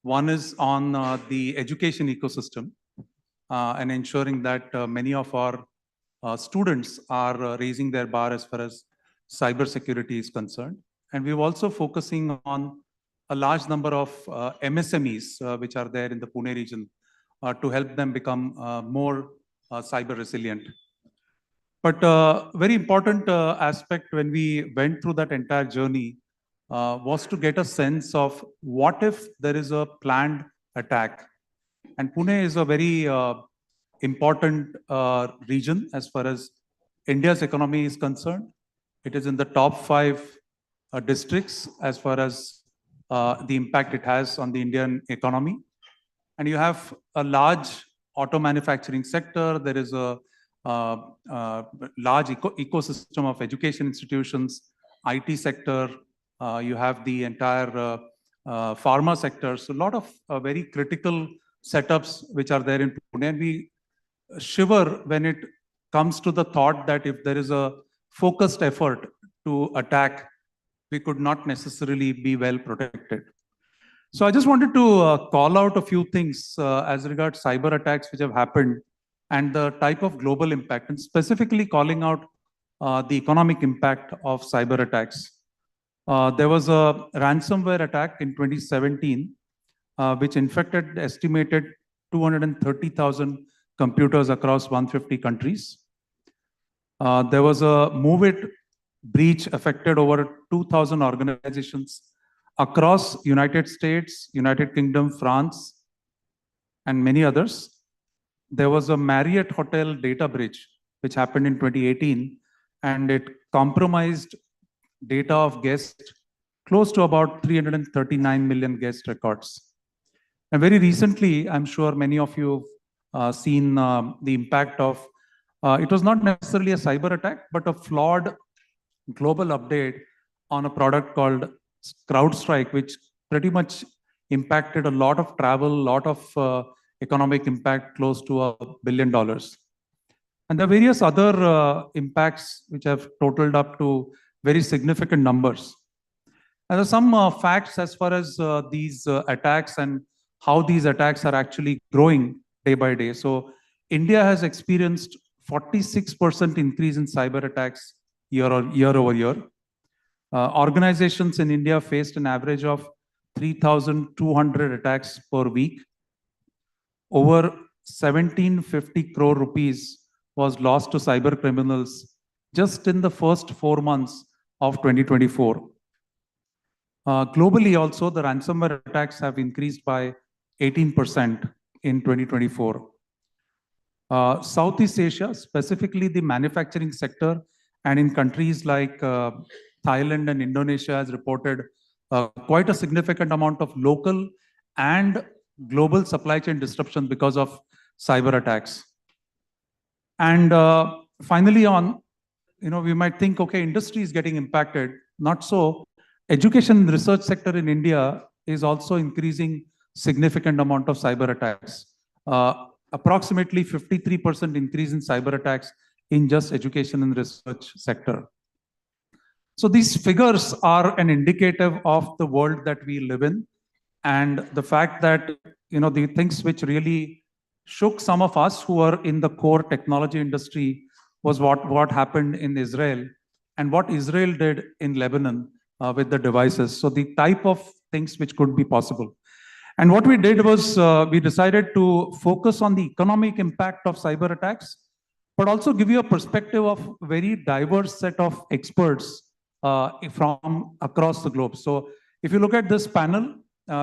One is on the education ecosystem and ensuring that many of our students are raising their bar as far as cybersecurity is concerned. And we're also focusing on a large number of MSMEs which are there in the Pune region to help them become more cyber resilient. But very important aspect when we went through that entire journey was to get a sense of what if there is a planned attack. And Pune is a very important region as far as India's economy is concerned. It is in the top 5 districts as far as the impact it has on the Indian economy. And you have a large auto manufacturing sector. There is a large ecosystem of education institutions, IT sector. You have the entire pharma sector. So a lot of very critical setups which are there in Pune. And we shiver when it comes to the thought that if there is a focused effort to attack, we could not necessarily be well protected. So I just wanted to call out a few things as regards cyber attacks which have happened and the type of global impact, and specifically calling out the economic impact of cyber attacks. There was a ransomware attack in 2017, which infected estimated 230,000 computers across 150 countries. There was a MOVEit breach affected over 2,000 organizations across United States, United Kingdom, France, and many others. There was a Marriott hotel data breach, which happened in 2018, and it compromised data of guests close to about 339 million guest records. And very recently, I'm sure many of you have seen the impact of, it was not necessarily a cyber attack, but a flawed global update on a product called CrowdStrike, which pretty much impacted a lot of travel, a lot of economic impact, close to $1 billion. And there are various other impacts which have totaled up to very significant numbers. And there are some facts as far as these attacks and how these attacks are actually growing day by day. So India has experienced 46% increase in cyber attacks year over year. Organizations in India faced an average of 3,200 attacks per week. Over 1750 crore rupees was lost to cyber criminals just in the first 4 months of 2024. Globally also, the ransomware attacks have increased by 18% in 2024. Southeast Asia, specifically the manufacturing sector, and in countries like Thailand and Indonesia has reported quite a significant amount of local and global supply chain disruption because of cyber attacks. And finally on, we might think, okay, industry is getting impacted. Not so. Education and research sector in India is also increasing significant amount of cyber attacks. Approximately 53% increase in cyber attacks in just education and research sector. So these figures are an indicative of the world that we live in, and the fact that, the things which really shook some of us who are in the core technology industry was what happened in Israel and what Israel did in Lebanon with the devices. So the type of things which could be possible. And what we did was we decided to focus on the economic impact of cyber attacks, but also give you a perspective of very diverse set of experts from across the globe. So if you look at this panel,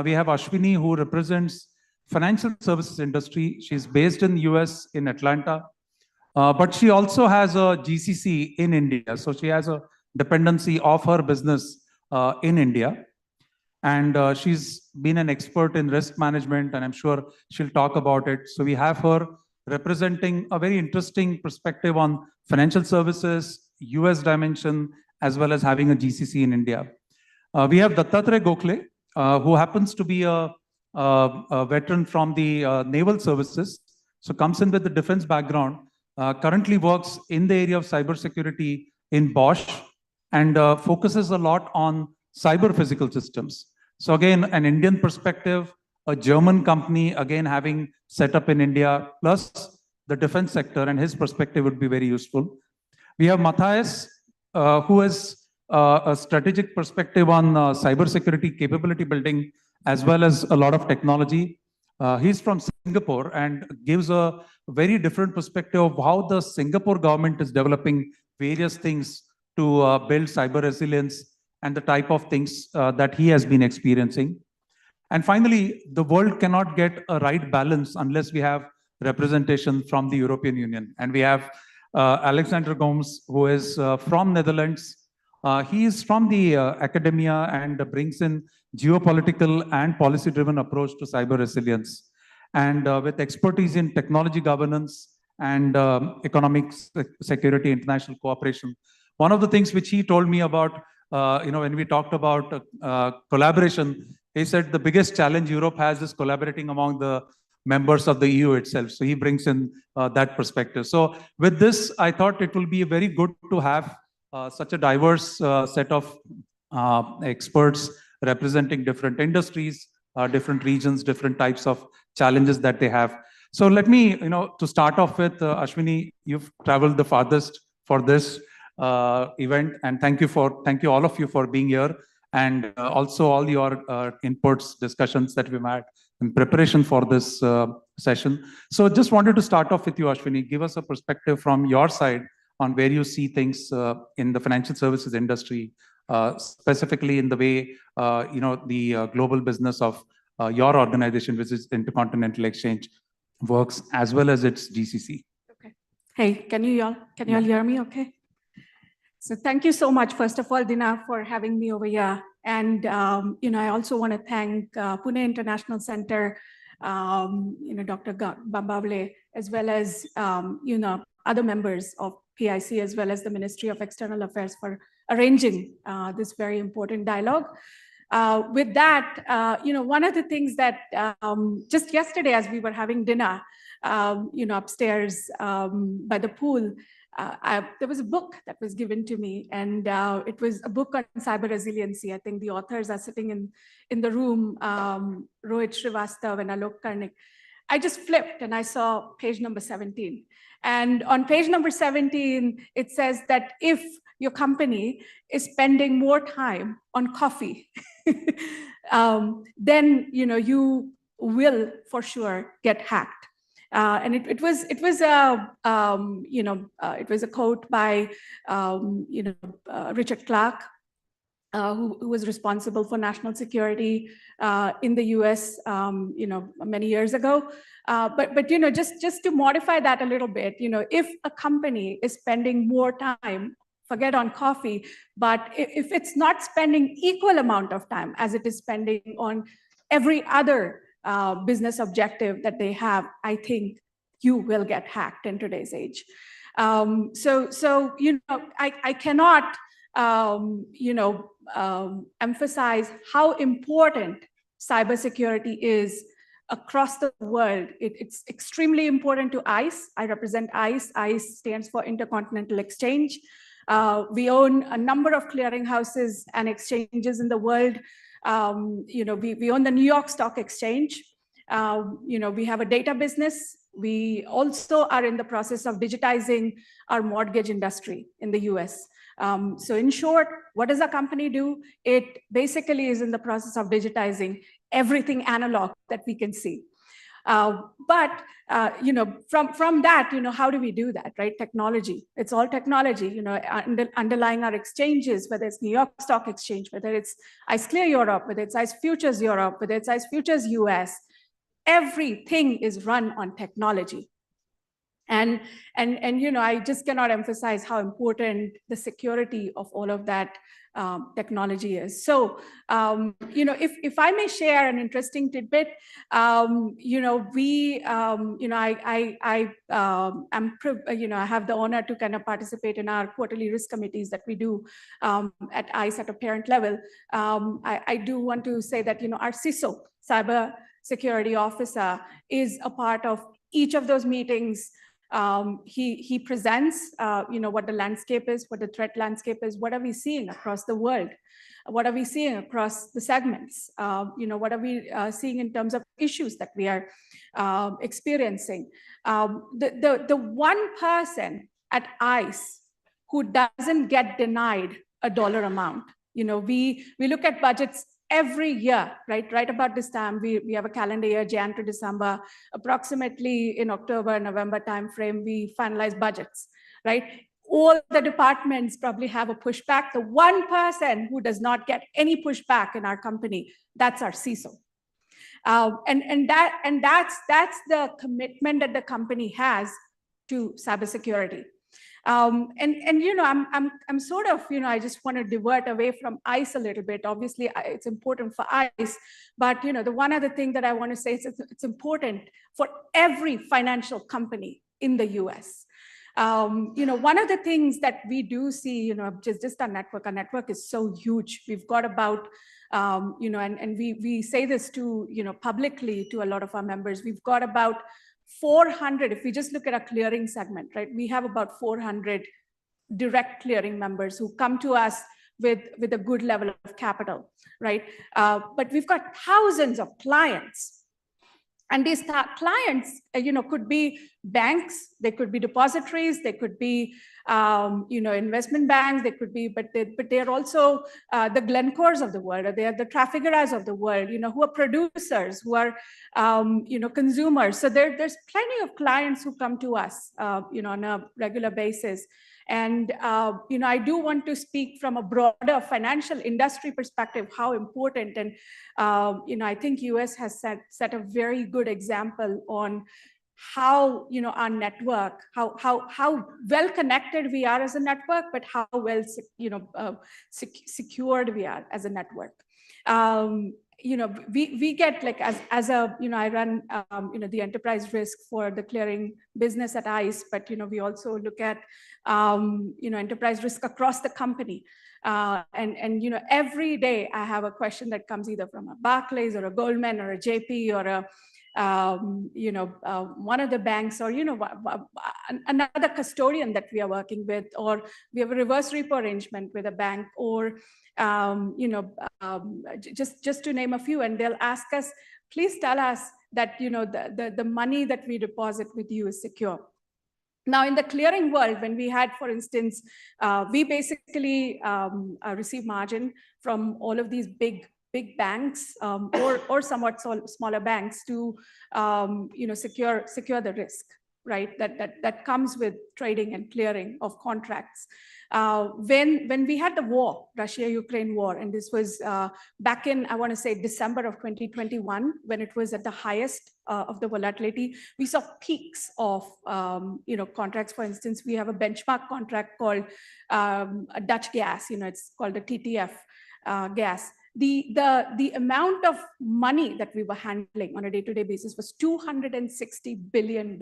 we have Ashwini, who represents financial services industry. She's based in the US in Atlanta, but she also has a GCC in India. So she has a dependency of her business in India. And she's been an expert in risk management, and I'm sure she'll talk about it. So we have her representing a very interesting perspective on financial services, US dimension, as well as having a GCC in India. We have Dattatreya Gokhale, who happens to be a veteran from the naval services, so comes in with the defense background, currently works in the area of cybersecurity in Bosch, and focuses a lot on cyber physical systems. So again, an Indian perspective, a German company, again, having set up in India, plus the defense sector, and his perspective would be very useful. We have Matthias, who has a strategic perspective on cybersecurity capability building, as well as a lot of technology. He's from Singapore and gives a very different perspective of how the Singapore government is developing various things to build cyber resilience and the type of things that he has been experiencing. And finally, the world cannot get a right balance unless we have representation from the European Union. And we have Alexander Gomes, who is from Netherlands. He is from the academia and brings in geopolitical and policy-driven approach to cyber resilience. And with expertise in technology governance and economic security, international cooperation. One of the things which he told me about, when we talked about collaboration, he said the biggest challenge Europe has is collaborating among the members of the EU itself. So he brings in that perspective. So with this, I thought it will be very good to have such a diverse set of experts representing different industries, different regions, different types of challenges that they have. So let me, to start off with, Ashwini, you've traveled the farthest for this event, and thank you all of you for being here, and also all your inputs, discussions that we've had in preparation for this session. So just wanted to start off with you, Ashwini. Give us a perspective from your side on where you see things in the financial services industry, specifically in the way the global business of your organization, which is Intercontinental Exchange, works, as well as its GCC. Okay. Hey, can you all hear me? Okay. So thank you so much, first of all, Dina, for having me over here. And, I also want to thank Pune International Center, Dr. Bambawale, as well as, other members of PIC, as well as the Ministry of External Affairs for arranging this very important dialogue. With that, one of the things that just yesterday, as we were having dinner, upstairs by the pool, there was a book that was given to me, and it was a book on cyber resiliency. I think the authors are sitting in the room, Rohit Srivastav and Alok Karnik. I just flipped and I saw page number 17. And on page number 17, it says that if your company is spending more time on coffee, then you will for sure get hacked. And it was a quote by Richard Clarke, who was responsible for national security in the U.S. Many years ago. But just to modify that a little bit, if a company is spending more time, forget on coffee, but if it's not spending equal amount of time as it is spending on every other business objective that they have, I think you will get hacked in today's age. I cannot, emphasize how important cybersecurity is across the world. It's extremely important to ICE. I represent ICE. ICE stands for Intercontinental Exchange. We own a number of clearinghouses and exchanges in the world. We own the New York Stock Exchange. We have a data business. We also are in the process of digitizing our mortgage industry in the US. So in short, what does a company do? It basically is in the process of digitizing everything analog that we can see. From that, how do we do that, right? Technology. It's all technology, underlying our exchanges, whether it's New York Stock Exchange, whether it's ICE Clear Europe, whether it's ICE Futures Europe, whether it's ICE Futures US, everything is run on technology. And I just cannot emphasize how important the security of all of that technology is. So, if I may share an interesting tidbit, I have the honor to kind of participate in our quarterly risk committees that we do at ICE at a parent level. I do want to say that, our CISO, Cyber Security Officer, is a part of each of those meetings. He presents, what the landscape is, what the threat landscape is, what are we seeing across the world. What are we seeing across the segments? What are we seeing in terms of issues that we are experiencing? The one person at ICE who doesn't get denied a dollar amount. We look at budgets every year, right about this time. We have a calendar year, Jan to December. Approximately in October, November timeframe, we finalize budgets, right? All the departments probably have a pushback. The one person who does not get any pushback in our company, that's our CISO. That's the commitment that the company has to cybersecurity. I'm sort of, I just want to divert away from ICE a little bit. Obviously, it's important for ICE, but the one other thing that I want to say is it's important for every financial company in the US. One of the things that we do see, just our network is so huge. We've got about, and we say this to, publicly to a lot of our members, we've got about 400, if we just look at our clearing segment, right? We have about 400 direct clearing members who come to us with a good level of capital, right? But we've got thousands of clients. And these clients, could be banks, they could be depositories, they could be, investment banks, they could be, but they're also the Glencores of the world, or they are the Trafigura's of the world, who are producers, who are, consumers. So there's plenty of clients who come to us, on a regular basis. And, I do want to speak from a broader financial industry perspective, how important, and, I think US has set a very good example on how, our network, how well connected we are as a network, but how well, secured we are as a network. We get, like, as a, I run, the enterprise risk for the clearing business at ICE, but, we also look at, enterprise risk across the company. And every day I have a question that comes either from a Barclays or a Goldman or a JP or a, one of the banks, or, another custodian that we are working with, or we have a reverse repo arrangement with a bank, or, just to name a few, and they'll ask us, please tell us that, the money that we deposit with you is secure. Now, in the clearing world, when we had, for instance, we basically receive margin from all of these big banks, or somewhat smaller banks to, secure the risk, right? That comes with trading and clearing of contracts. When we had the war, Russia-Ukraine war, and this was back in, I want to say, December of 2021, when it was at the highest of the volatility, we saw peaks of, contracts. For instance, we have a benchmark contract called Dutch gas, it's called the TTF gas. The amount of money that we were handling on a day-to-day basis was $260 billion.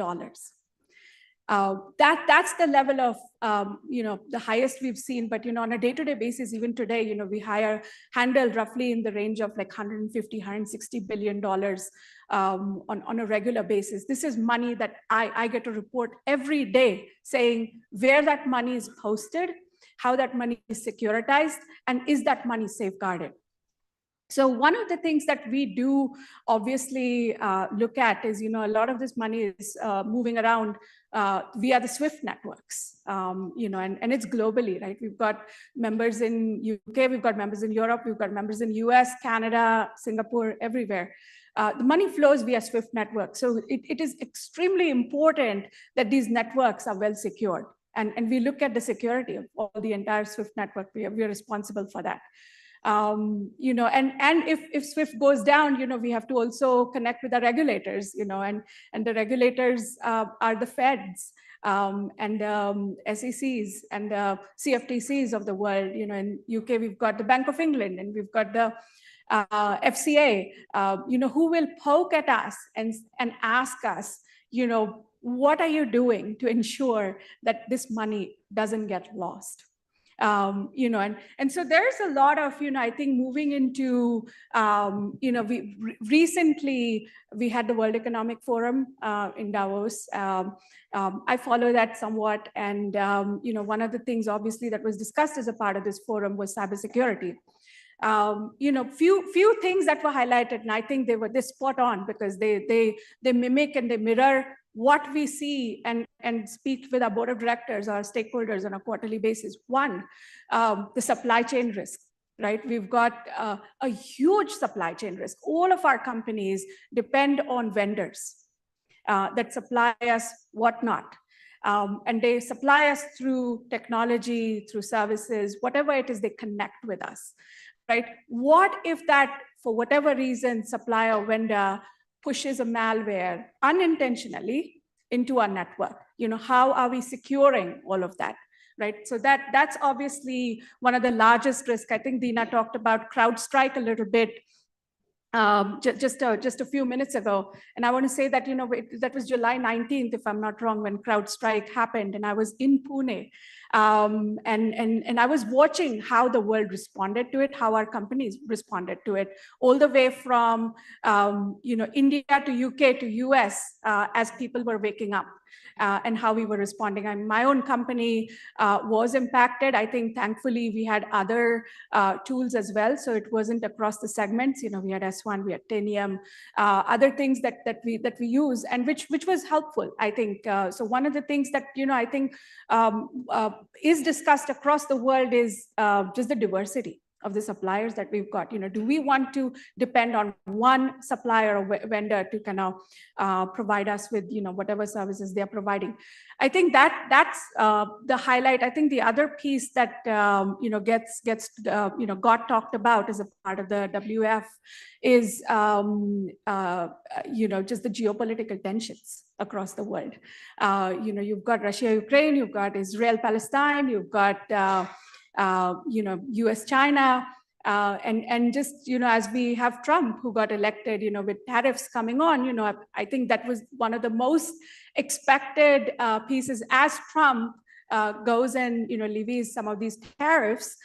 That's the level of, the highest we've seen. But, on a day-to-day basis, even today, we handle roughly in the range of like $150, $160 billion on a regular basis. This is money that I get to report every day saying where that money is posted, how that money is securitized, and is that money safeguarded. So one of the things that we do obviously look at is, a lot of this money is moving around via the SWIFT networks, and it's globally, right? We've got members in UK, we've got members in Europe, we've got members in US, Canada, Singapore, everywhere. The money flows via SWIFT networks. So it is extremely important that these networks are well secured. And we look at the security of all the entire SWIFT network. We are responsible for that. And if SWIFT goes down, we have to also connect with the regulators, and the regulators are the Feds, and SECs and CFTCs of the world. In UK, we've got the Bank of England, and we've got the FCA, who will poke at us and ask us, what are you doing to ensure that this money doesn't get lost? And so there's a lot of, I think moving into, we recently, we had the World Economic Forum in Davos. I follow that somewhat. And, one of the things obviously that was discussed as a part of this forum was cybersecurity. few things that were highlighted, and I think they're spot on because they mimic and they mirror what we see and speak with our board of directors, our stakeholders on a quarterly basis. One, the supply chain risk. Right, we've got a huge supply chain risk. All of our companies depend on vendors that supply us whatnot. And they supply us through technology, through services, whatever it is they connect with us, right? What if that, for whatever reason, supplier or vendor pushes a malware unintentionally into our network? How are we securing all of that? Right, so that's obviously one of the largest risks. I think Dina talked about CrowdStrike a little bit just a few minutes ago, and I want to say that that was July 19th, if I'm not wrong, when CrowdStrike happened, and I was in Pune, and I was watching how the world responded to it, how our companies responded to it, all the way from India to UK to US as people were waking up. And how we were responding. My own company was impacted. I think thankfully we had other tools as well, so it wasn't across the segments. We had S1, we had Tanium, other things that we use, and which was helpful. I think so. One of the things that I think is discussed across the world is just the diversity of the suppliers that we've got. Do we want to depend on one supplier or vendor to kind of provide us with whatever services they're providing? I think that's the highlight. I think the other piece that got talked about as a part of the WF is just the geopolitical tensions across the world. You've got Russia, Ukraine, you've got Israel, Palestine, you've got US, China, and just, as we have Trump who got elected, with tariffs coming on, I think that was one of the most expected pieces as Trump goes and, levies some of these tariffs.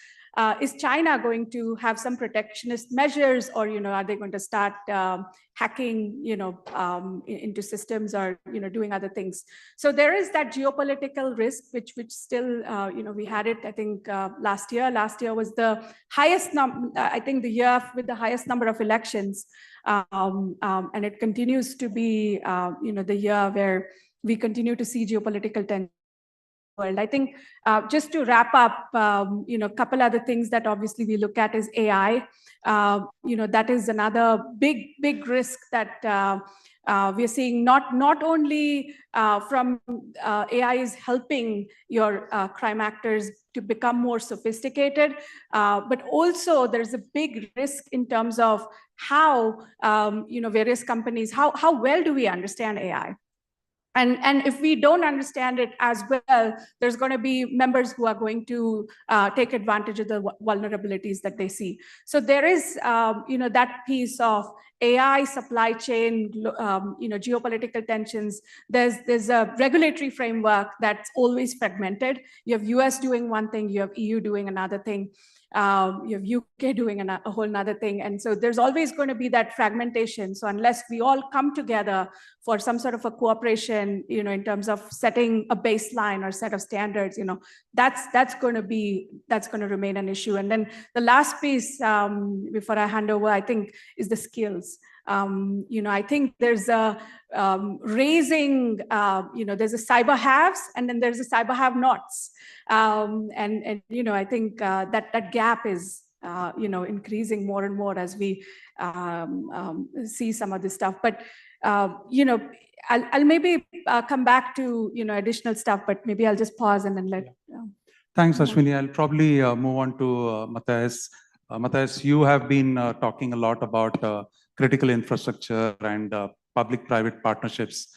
Is China going to have some protectionist measures, or are they going to start hacking into systems, or doing other things? So there is that geopolitical risk, which still we had it. I think last year was the highest I think the year with the highest number of elections, and it continues to be the year where we continue to see geopolitical tension. World. I think just to wrap up, a couple other things that obviously we look at is AI. That is another big risk that we're seeing. Not only from AI is helping your crime actors to become more sophisticated, but also there's a big risk in terms of how various companies, how well do we understand AI? And if we don't understand it as well, there's going to be members who are going to take advantage of the vulnerabilities that they see. So there is, that piece of AI, supply chain, geopolitical tensions. There's a regulatory framework that's always fragmented. You have US doing one thing, you have EU doing another thing. You have UK doing a whole nother thing. And so there's always going to be that fragmentation. So unless we all come together for some sort of a cooperation, in terms of setting a baseline or set of standards, that's going to remain an issue. And then the last piece, before I hand over, I think, is the skills. I think there's a raising, there's a cyber haves, and then there's a cyber have nots. And I think that gap is, increasing more and more as we see some of this stuff. But, I'll maybe come back to, additional stuff, but maybe I'll just pause and then let. Thanks, Ashwini. I'll probably move on to Matthias. Matthias, you have been talking a lot about critical infrastructure and public-private partnerships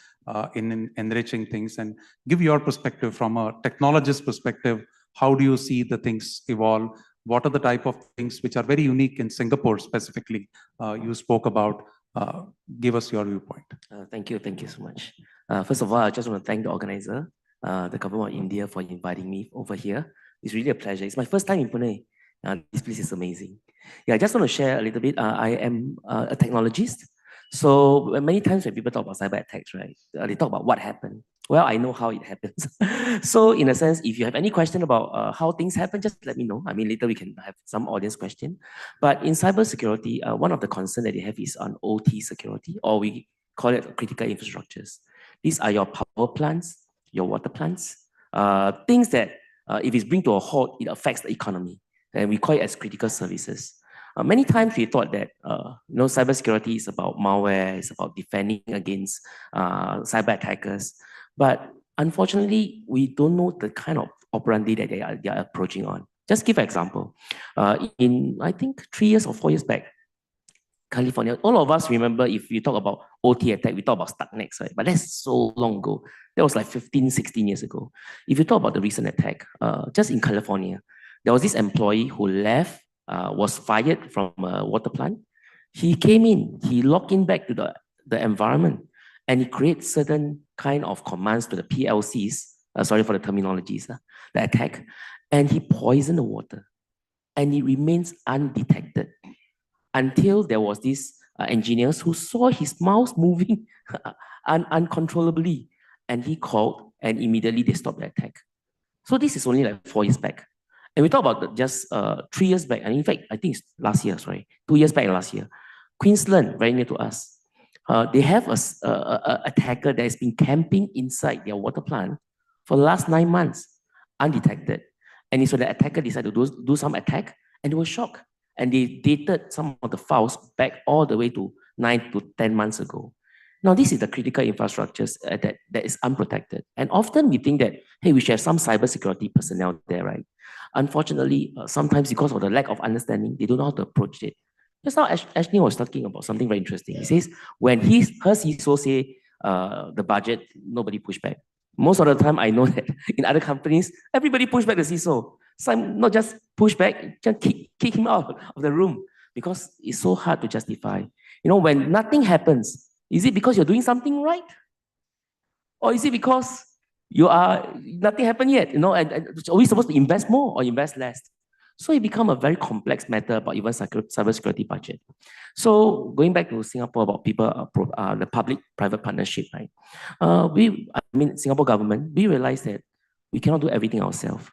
in enriching things, and give your perspective from a technologist perspective. How do you see the things evolve? What are the type of things which are very unique in Singapore specifically you spoke about? Give us your viewpoint. Thank you so much. First of all, I just want to thank the organizer, the government of India, for inviting me over here. It's really a pleasure. It's my first time in Pune. This place is amazing. Yeah, I just want to share a little bit. I am a technologist. So many times when people talk about cyber attacks, right, they talk about what happened. Well, I know how it happens. So in a sense, if you have any question about how things happen, just let me know. I mean, later we can have some audience question. But in cybersecurity, one of the concerns that they have is on OT security, or we call it critical infrastructures. These are your power plants, your water plants, things that if it's bring to a halt, it affects the economy. And we call it as critical services. Many times we thought that cybersecurity is about malware, it's about defending against cyber attackers. But unfortunately, we don't know the kind of operandi that they are approaching on. Just give an example. In, I think, 3 years or 4 years back, California, all of us remember if you talk about OT attack, we talk about Stuxnet, right? But that's so long ago. That was like 15, 16 years ago. If you talk about the recent attack, just in California, there was this employee who left, was fired from a water plant. He came in, he logged in back to the environment, and he created certain kind of commands to the PLCs, sorry for the terminologies, the attack, and he poisoned the water. And it remains undetected until there was these engineers who saw his mouse moving uncontrollably, and he called, and immediately they stopped the attack. So this is only like 4 years back. And we talk about just 3 years back, and in fact, I think it's last year, sorry, 2 years back and last year. Queensland, very near to us, they have a attacker that has been camping inside their water plant for the last 9 months, undetected. And so the attacker decided to do some attack, and they were shocked. And they dated some of the files back all the way to 9 to 10 months ago. Now, this is the critical infrastructures that is unprotected. And often we think that, hey, we should have some cybersecurity personnel there, right? Unfortunately, sometimes because of the lack of understanding, they don't know how to approach it. Just now, Ashley was talking about something very interesting. He says, when her CISO say the budget, nobody push back. Most of the time, I know that in other companies, everybody push back the CISO. Some not just push back, just kick him out of the room because it's so hard to justify. When nothing happens, is it because you're doing something right? Or is it because nothing happened yet? And are we supposed to invest more or invest less? So it becomes a very complex matter about even cybersecurity budget. So going back to Singapore about people, the public-private partnership, right? Singapore government, we realize that we cannot do everything ourselves.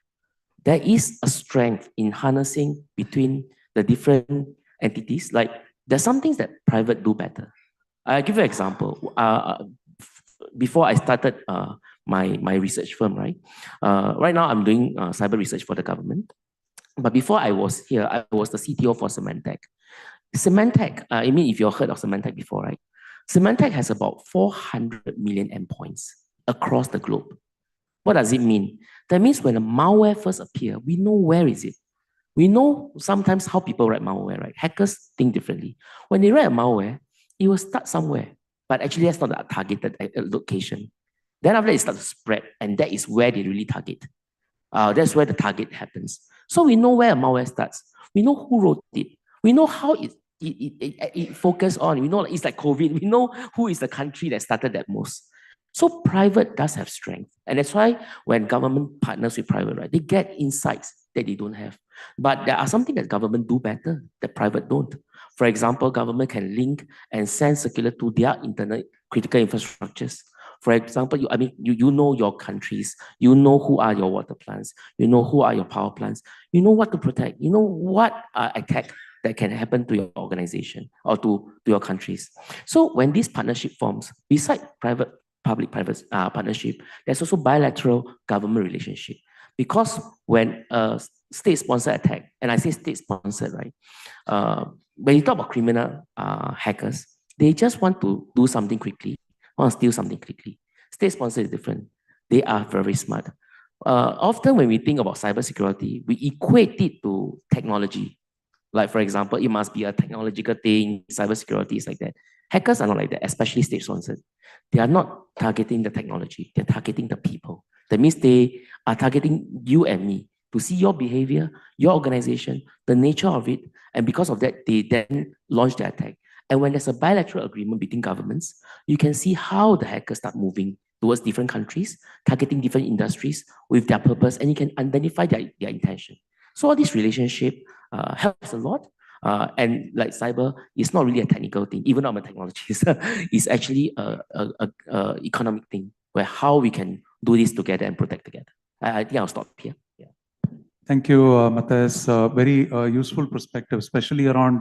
There is a strength in harnessing between the different entities. Like there's some things that private do better. I'll give you an example. Before I started my research firm, right? Right now I'm doing cyber research for the government. But before I was here, I was the CTO for Symantec. Symantec, if you've heard of Symantec before, right? Symantec has about 400 million endpoints across the globe. What does it mean? That means when a malware first appears, we know where is it. We know sometimes how people write malware, right? Hackers think differently. When they write a malware, it will start somewhere, but actually that's not a targeted location. Then after that, it starts to spread, and that is where they really target. That's where the target happens. So we know where a malware starts. We know who wrote it. We know how it focused on. We know it's like COVID. We know who is the country that started that most. So private does have strength. And that's why when government partners with private, right, they get insights that they don't have. But there are something that government do better that private don't. For example, government can link and send circular to their internal critical infrastructures. For example, you know your countries, you know who are your water plants, you know who are your power plants, you know what to protect, you know what attack that can happen to your organization or to your countries. So when this partnership forms, besides public-private partnership, there's also bilateral government relationship. Because when a state-sponsored attack, and I say state-sponsored, right? When you talk about criminal hackers, they just want to do something quickly, want to steal something quickly. State-sponsored is different. They are very smart. Often when we think about cybersecurity, we equate it to technology. Like, for example, it must be a technological thing, cybersecurity is like that. Hackers are not like that, especially state-sponsored. They are not targeting the technology, they're targeting the people. That means they are targeting you and me to see your behavior, your organization, the nature of it, and because of that, they then launch the attack. And when there's a bilateral agreement between governments, you can see how the hackers start moving towards different countries, targeting different industries with their purpose, and you can identify their intention. So all this relationship helps a lot. And like cyber, it's not really a technical thing, even though I'm a technologist. It's actually an economic thing. where how we can do this together and protect together. I think I'll stop here. Yeah. Thank you, Matthias. Very useful perspective, especially around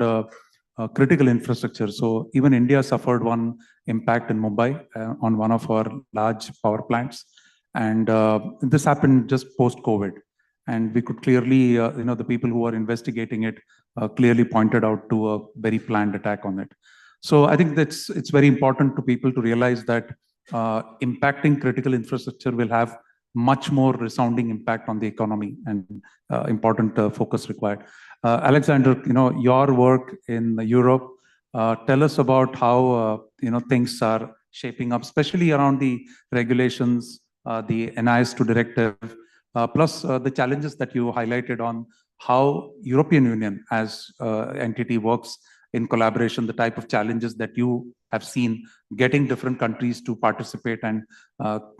critical infrastructure. So even India suffered one impact in Mumbai on one of our large power plants. And this happened just post-COVID. And we could clearly, the people who are investigating it clearly pointed out to a very planned attack on it. So I think it's very important to people to realize that impacting critical infrastructure will have much more resounding impact on the economy and important focus required. Alexander, your work in Europe, tell us about how things are shaping up, especially around the regulations, the NIS2 directive, plus the challenges that you highlighted on how European Union as entity works in collaboration, the type of challenges that you have seen getting different countries to participate and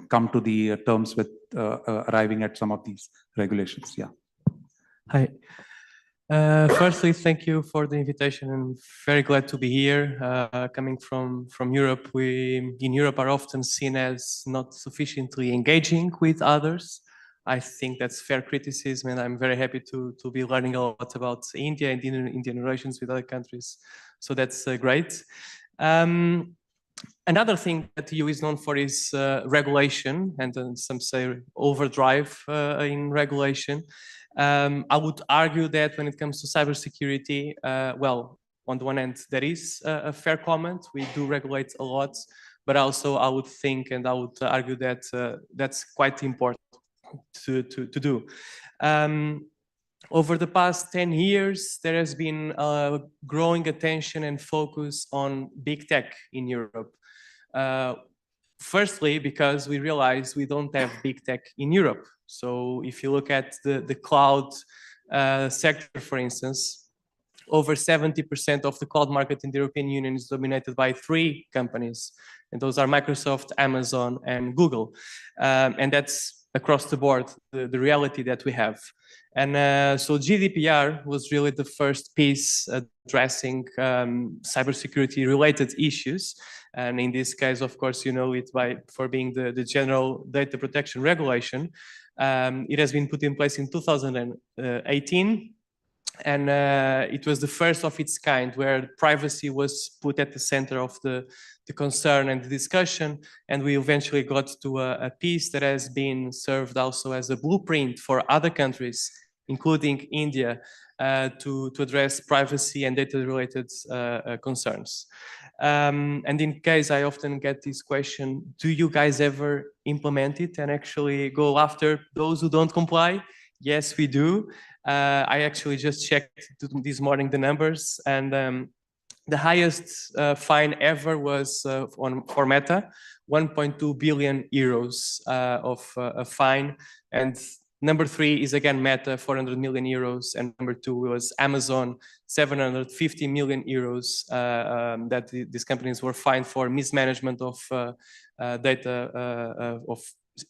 come to the terms with arriving at some of these regulations. Yeah. Hi. Firstly, thank you for the invitation. I'm very glad to be here. Coming from Europe, we in Europe are often seen as not sufficiently engaging with others. I think that's fair criticism, and I'm very happy to be learning a lot about India and Indian relations with other countries. So that's great. Another thing that the EU is known for is regulation, and some say overdrive in regulation. I would argue that when it comes to cybersecurity, well, on the one hand, there is a fair comment. We do regulate a lot, but also I would think and I would argue that that's quite important to do. Over the past 10 years, there has been a growing attention and focus on big tech in Europe. Firstly, because we realize we don't have big tech in Europe. So if you look at the cloud sector, for instance, over 70% of the cloud market in the European Union is dominated by 3 companies. And those are Microsoft, Amazon, and Google. And that's across the board, the reality that we have. And so GDPR was really the first piece addressing cybersecurity related issues. And in this case, of course, you know it for being the General Data Protection Regulation. It has been put in place in 2018. And it was the first of its kind where privacy was put at the center of the concern and the discussion. And we eventually got to a piece that has been served also as a blueprint for other countries, including India, to address privacy and data-related concerns. And in case I often get this question, do you guys ever implement it and actually go after those who don't comply? Yes, we do. I actually just checked this morning the numbers, and the highest fine ever was for Meta, 1.2 billion euros of a fine. And number 3 is again Meta, 400 million euros, and number 2 was Amazon, 750 million euros that these companies were fined for mismanagement of data of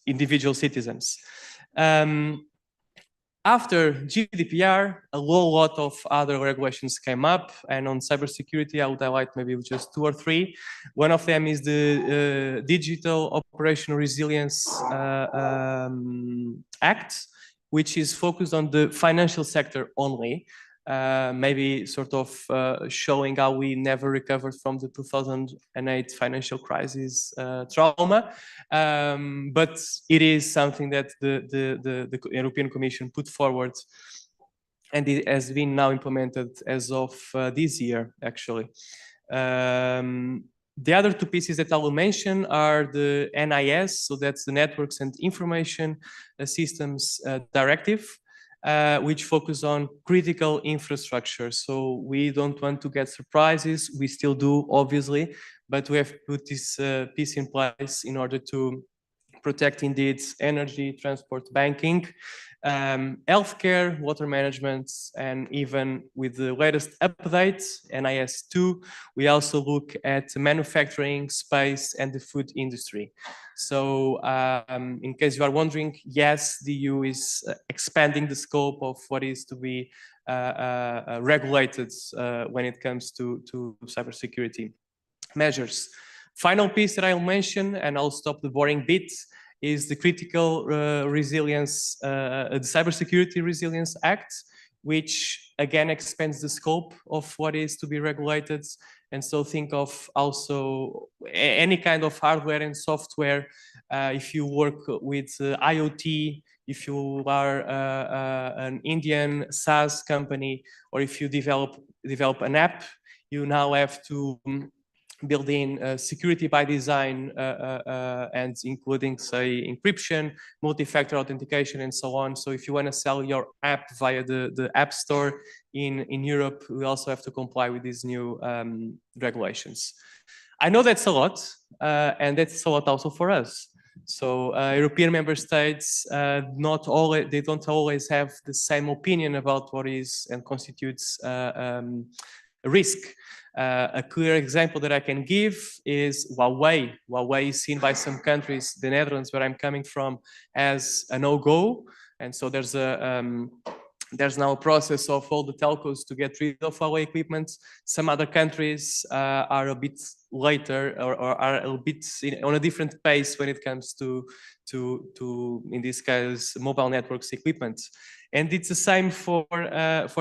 individual citizens. After GDPR, a whole lot of other regulations came up, and on cybersecurity, I would highlight maybe just 2 or 3. One of them is the Digital Operational Resilience Act, which is focused on the financial sector only. Maybe sort of showing how we never recovered from the 2008 financial crisis trauma. But it is something that the European Commission put forward, and it has been now implemented as of this year, actually. The other 2 pieces that I will mention are the NIS, so that's the Networks and Information Systems Directive, which focus on critical infrastructure. So we don't want to get surprises. We still do, obviously, but we have put this piece in place in order to protect indeed energy, transport, banking, healthcare, water management, and even with the latest update, NIS2, we also look at manufacturing, space, and the food industry. So in case you are wondering, yes, the EU is expanding the scope of what is to be regulated when it comes to cybersecurity measures. Final piece that I'll mention, and I'll stop the boring bit, is the Critical Resilience, the Cybersecurity Resilience Act, which again expands the scope of what is to be regulated. And so think of also any kind of hardware and software. If you work with IoT, if you are an Indian SaaS company, or if you develop an app, you now have to build in security by design, and including, say, encryption, multi-factor authentication, and so on. So if you want to sell your app via the App Store in Europe, we also have to comply with these new regulations. I know that's a lot, and that's a lot also for us. So European member states, they don't always have the same opinion about what is and constitutes a risk. A clear example that I can give is Huawei. Huawei is seen by some countries, the Netherlands, where I'm coming from, as a no-go. And so there's now a process of all the telcos to get rid of Huawei equipment. Some other countries are a bit later, or are a bit on a different pace when it comes to in this case, mobile networks equipment. And it's the same for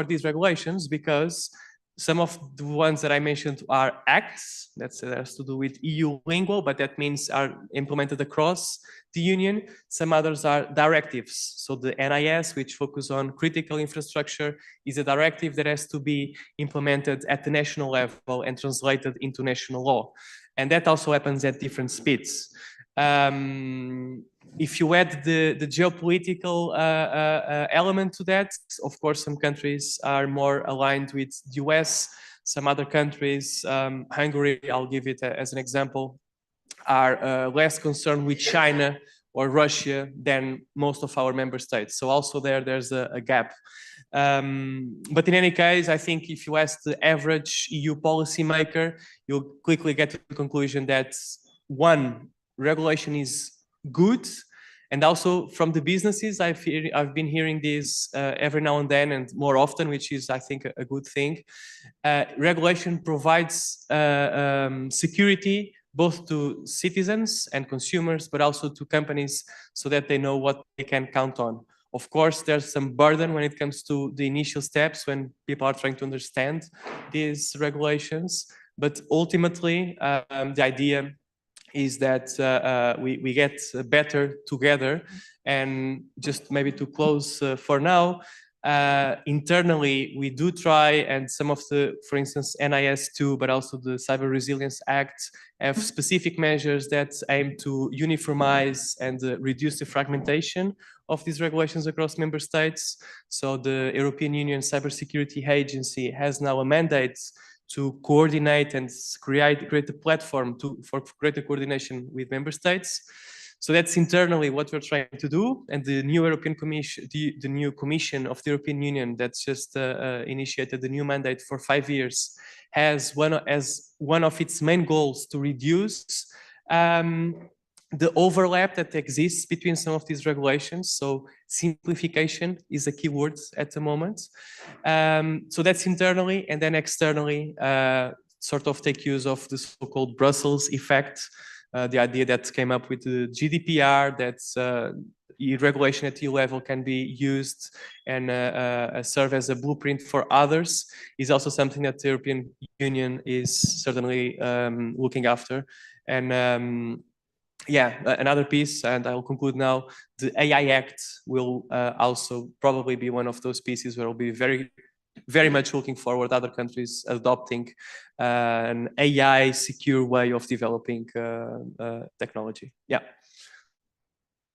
these regulations, because some of the ones that I mentioned are acts, that has to do with EU lingo, but that means are implemented across the Union. Some others are directives. So the NIS, which focus on critical infrastructure, is a directive that has to be implemented at the national level and translated into national law. And that also happens at different speeds. If you add the geopolitical element to that, of course, some countries are more aligned with the US. Some other countries, Hungary, I'll give it as an example, are less concerned with China or Russia than most of our member states. So also there's a gap. But in any case, I think if you ask the average EU policymaker, you'll quickly get to the conclusion that one, regulation is good, and also from the businesses, I've been hearing this every now and then and more often, which is, I think, a good thing. Regulation provides security both to citizens and consumers, but also to companies, so that they know what they can count on. Of course, there's some burden when it comes to the initial steps when people are trying to understand these regulations, but ultimately, the idea is that we get better together. And just maybe to close for now, internally, we do try, and some of the, for instance, NIS2, but also the Cyber Resilience Act, have specific measures that aim to uniformize and reduce the fragmentation of these regulations across member states. So the European Union Cybersecurity Agency has now a mandate to coordinate and create a platform for greater coordination with member states. So that's internally what we're trying to do. And the new European Commission, the new Commission of the European Union that's just initiated the new mandate for 5 years, has one of its main goals to reduce the overlap that exists between some of these regulations. So simplification is a key word at the moment. So that's internally, and then externally, sort of take use of the so-called Brussels effect, the idea that came up with the GDPR, that regulation at EU level can be used and serve as a blueprint for others, is also something that the European Union is certainly looking after. And yeah, another piece, and I'll conclude now, the AI Act will also probably be one of those pieces where we'll be very much looking forward other countries adopting an AI secure way of developing technology. Yeah.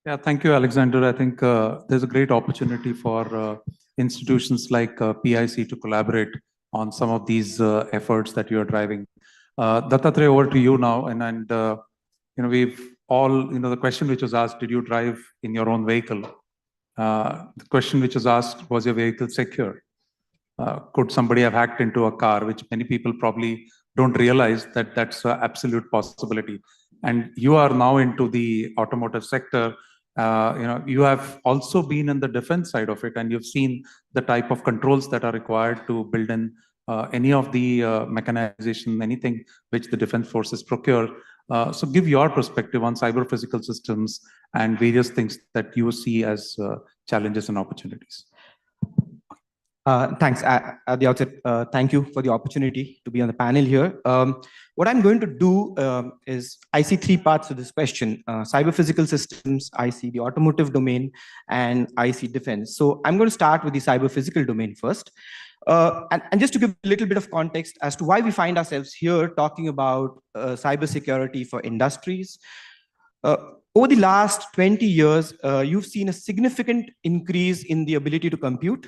Yeah, thank you, Alexander. I think there's a great opportunity for institutions like PIC to collaborate on some of these efforts that you are driving. Dattatreya, over to you now. And you know, we've all, you know, the question which was asked, did you drive in your own vehicle? The question which was asked, was your vehicle secure? Could somebody have hacked into a car, which many people probably don't realize that that's an absolute possibility. And you are now into the automotive sector. You know, you have also been in the defense side of it, and you've seen the type of controls that are required to build in any of the mechanization, anything which the defense forces procure. So give your perspective on cyber physical systems and various things that you see as challenges and opportunities. Thanks. At the outset, thank you for the opportunity to be on the panel here. What I'm going to do is, I see three parts to this question: cyber physical systems, I see the automotive domain, and I see defense. So I'm going to start with the cyber physical domain first. And just to give a little bit of context as to why we find ourselves here talking about cybersecurity for industries. Over the last 20 years, you've seen a significant increase in the ability to compute,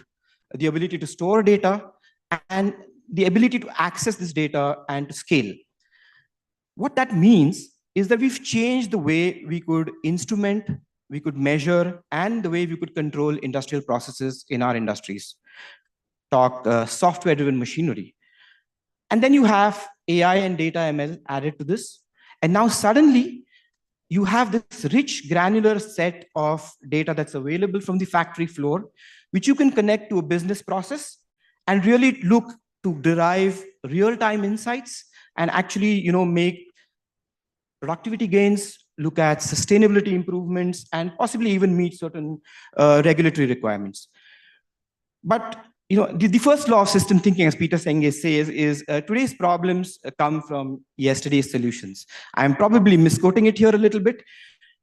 the ability to store data, and the ability to access this data and to scale. What that means is that we've changed the way we could instrument, we could measure, and the way we could control industrial processes in our industries. Talk software-driven machinery. And then you have AI and data ML added to this. And now suddenly, you have this rich granular set of data that's available from the factory floor, which you can connect to a business process and really look to derive real-time insights and actually, make productivity gains, look at sustainability improvements, and possibly even meet certain regulatory requirements. But the first law of system thinking, as Peter Senge says, is today's problems come from yesterday's solutions. I'm probably misquoting it here a little bit,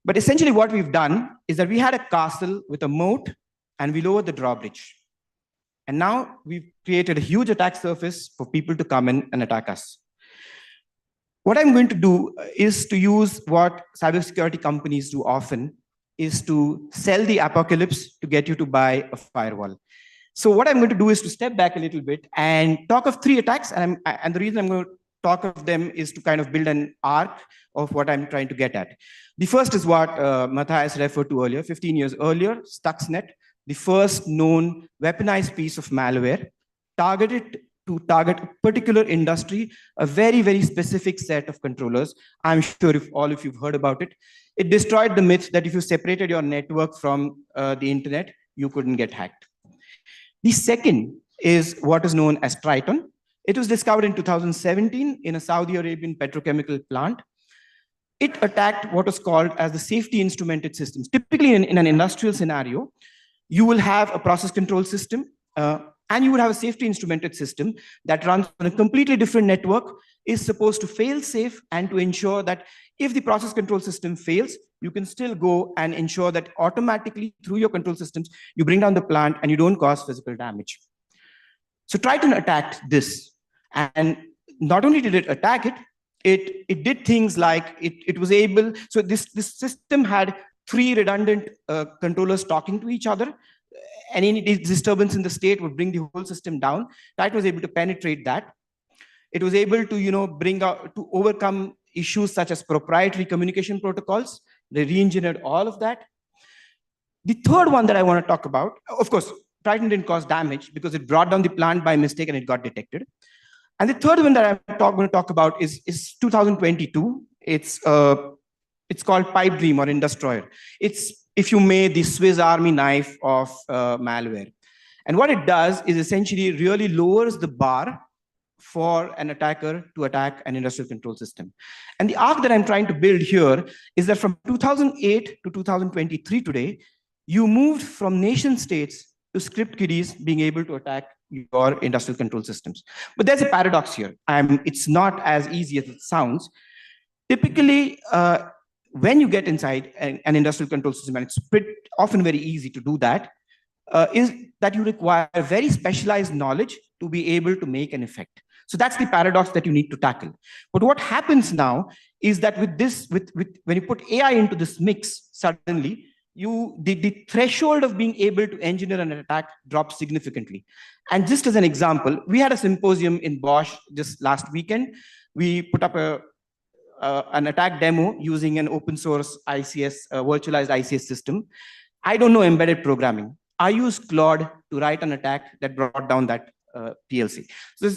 but essentially what we've done is that we had a castle with a moat and we lowered the drawbridge. And now we've created a huge attack surface for people to come in and attack us. What I'm going to do is to use what cybersecurity companies do often, is to sell the apocalypse to get you to buy a firewall. So what I'm going to do is to step back a little bit and talk of three attacks. And the reason I'm going to talk of them is to kind of build an arc of what I'm trying to get at. The first is what Matthias referred to earlier. 15 years earlier, Stuxnet, the first known weaponized piece of malware, targeted to target a particular industry, a very, very specific set of controllers. I'm sure if all of you've heard about it. It destroyed the myth that if you separated your network from the internet, you couldn't get hacked. The second is what is known as Triton. It was discovered in 2017 in a Saudi Arabian petrochemical plant. It attacked what was called as the safety instrumented systems. Typically in an industrial scenario, you will have a process control system and you would have a safety instrumented system that runs on a completely different network, is supposed to fail safe and to ensure that if the process control system fails, you can still go and ensure that automatically through your control systems, you bring down the plant and you don't cause physical damage. So Triton attacked this. And not only did it attack it, it did things like it was able, so this system had three redundant controllers talking to each other. Any disturbance in the state would bring the whole system down. Triton was able to penetrate that. It was able to overcome issues such as proprietary communication protocols. They re-engineered all of that. The third one that I want to talk about, of course, Triton didn't cause damage because it brought down the plant by mistake and it got detected. And the third one that I'm going to talk about is 2022. It's called Pipe Dream or Industroyer. It's, if you may, the Swiss Army knife of malware. And what it does is essentially really lowers the bar for an attacker to attack an industrial control system. And the arc that I'm trying to build here is that from 2008 to 2023 today, you moved from nation states to script kiddies being able to attack your industrial control systems. But there's a paradox here. It's not as easy as it sounds. Typically, when you get inside an industrial control system, and it's often very easy to do that, is that you require very specialized knowledge to be able to make an effect. So that's the paradox that you need to tackle. But what happens now is that when you put AI into this mix, suddenly the threshold of being able to engineer an attack drops significantly. And just as an example, we had a symposium in Bosch just last weekend. We put up an attack demo using an open source ICS, virtualized ICS system. I don't know embedded programming. I used Claude to write an attack that brought down that PLC. So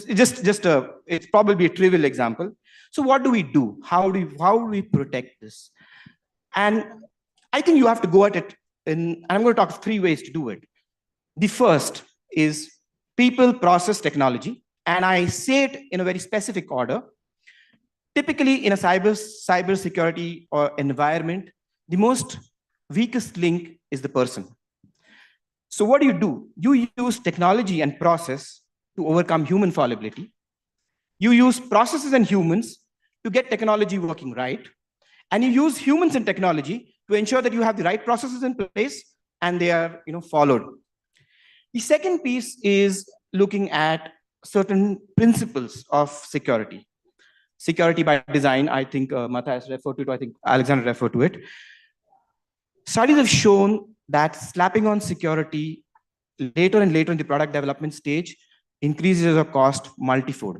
it's probably a trivial example. So what do we do? How do we protect this? And I think you have to go at it and I'm going to talk of three ways to do it. The first is people, process, technology. And I say it in a very specific order. Typically, in a cyber security or environment, the most weakest link is the person. So what do? You use technology and process to overcome human fallibility. You use processes and humans to get technology working right. And you use humans and technology to ensure that you have the right processes in place and they are followed. The second piece is looking at certain principles of security. Security by design, I think Matthias referred to it, I think Alexander referred to it. Studies have shown that slapping on security later and later in the product development stage increases the cost multifold.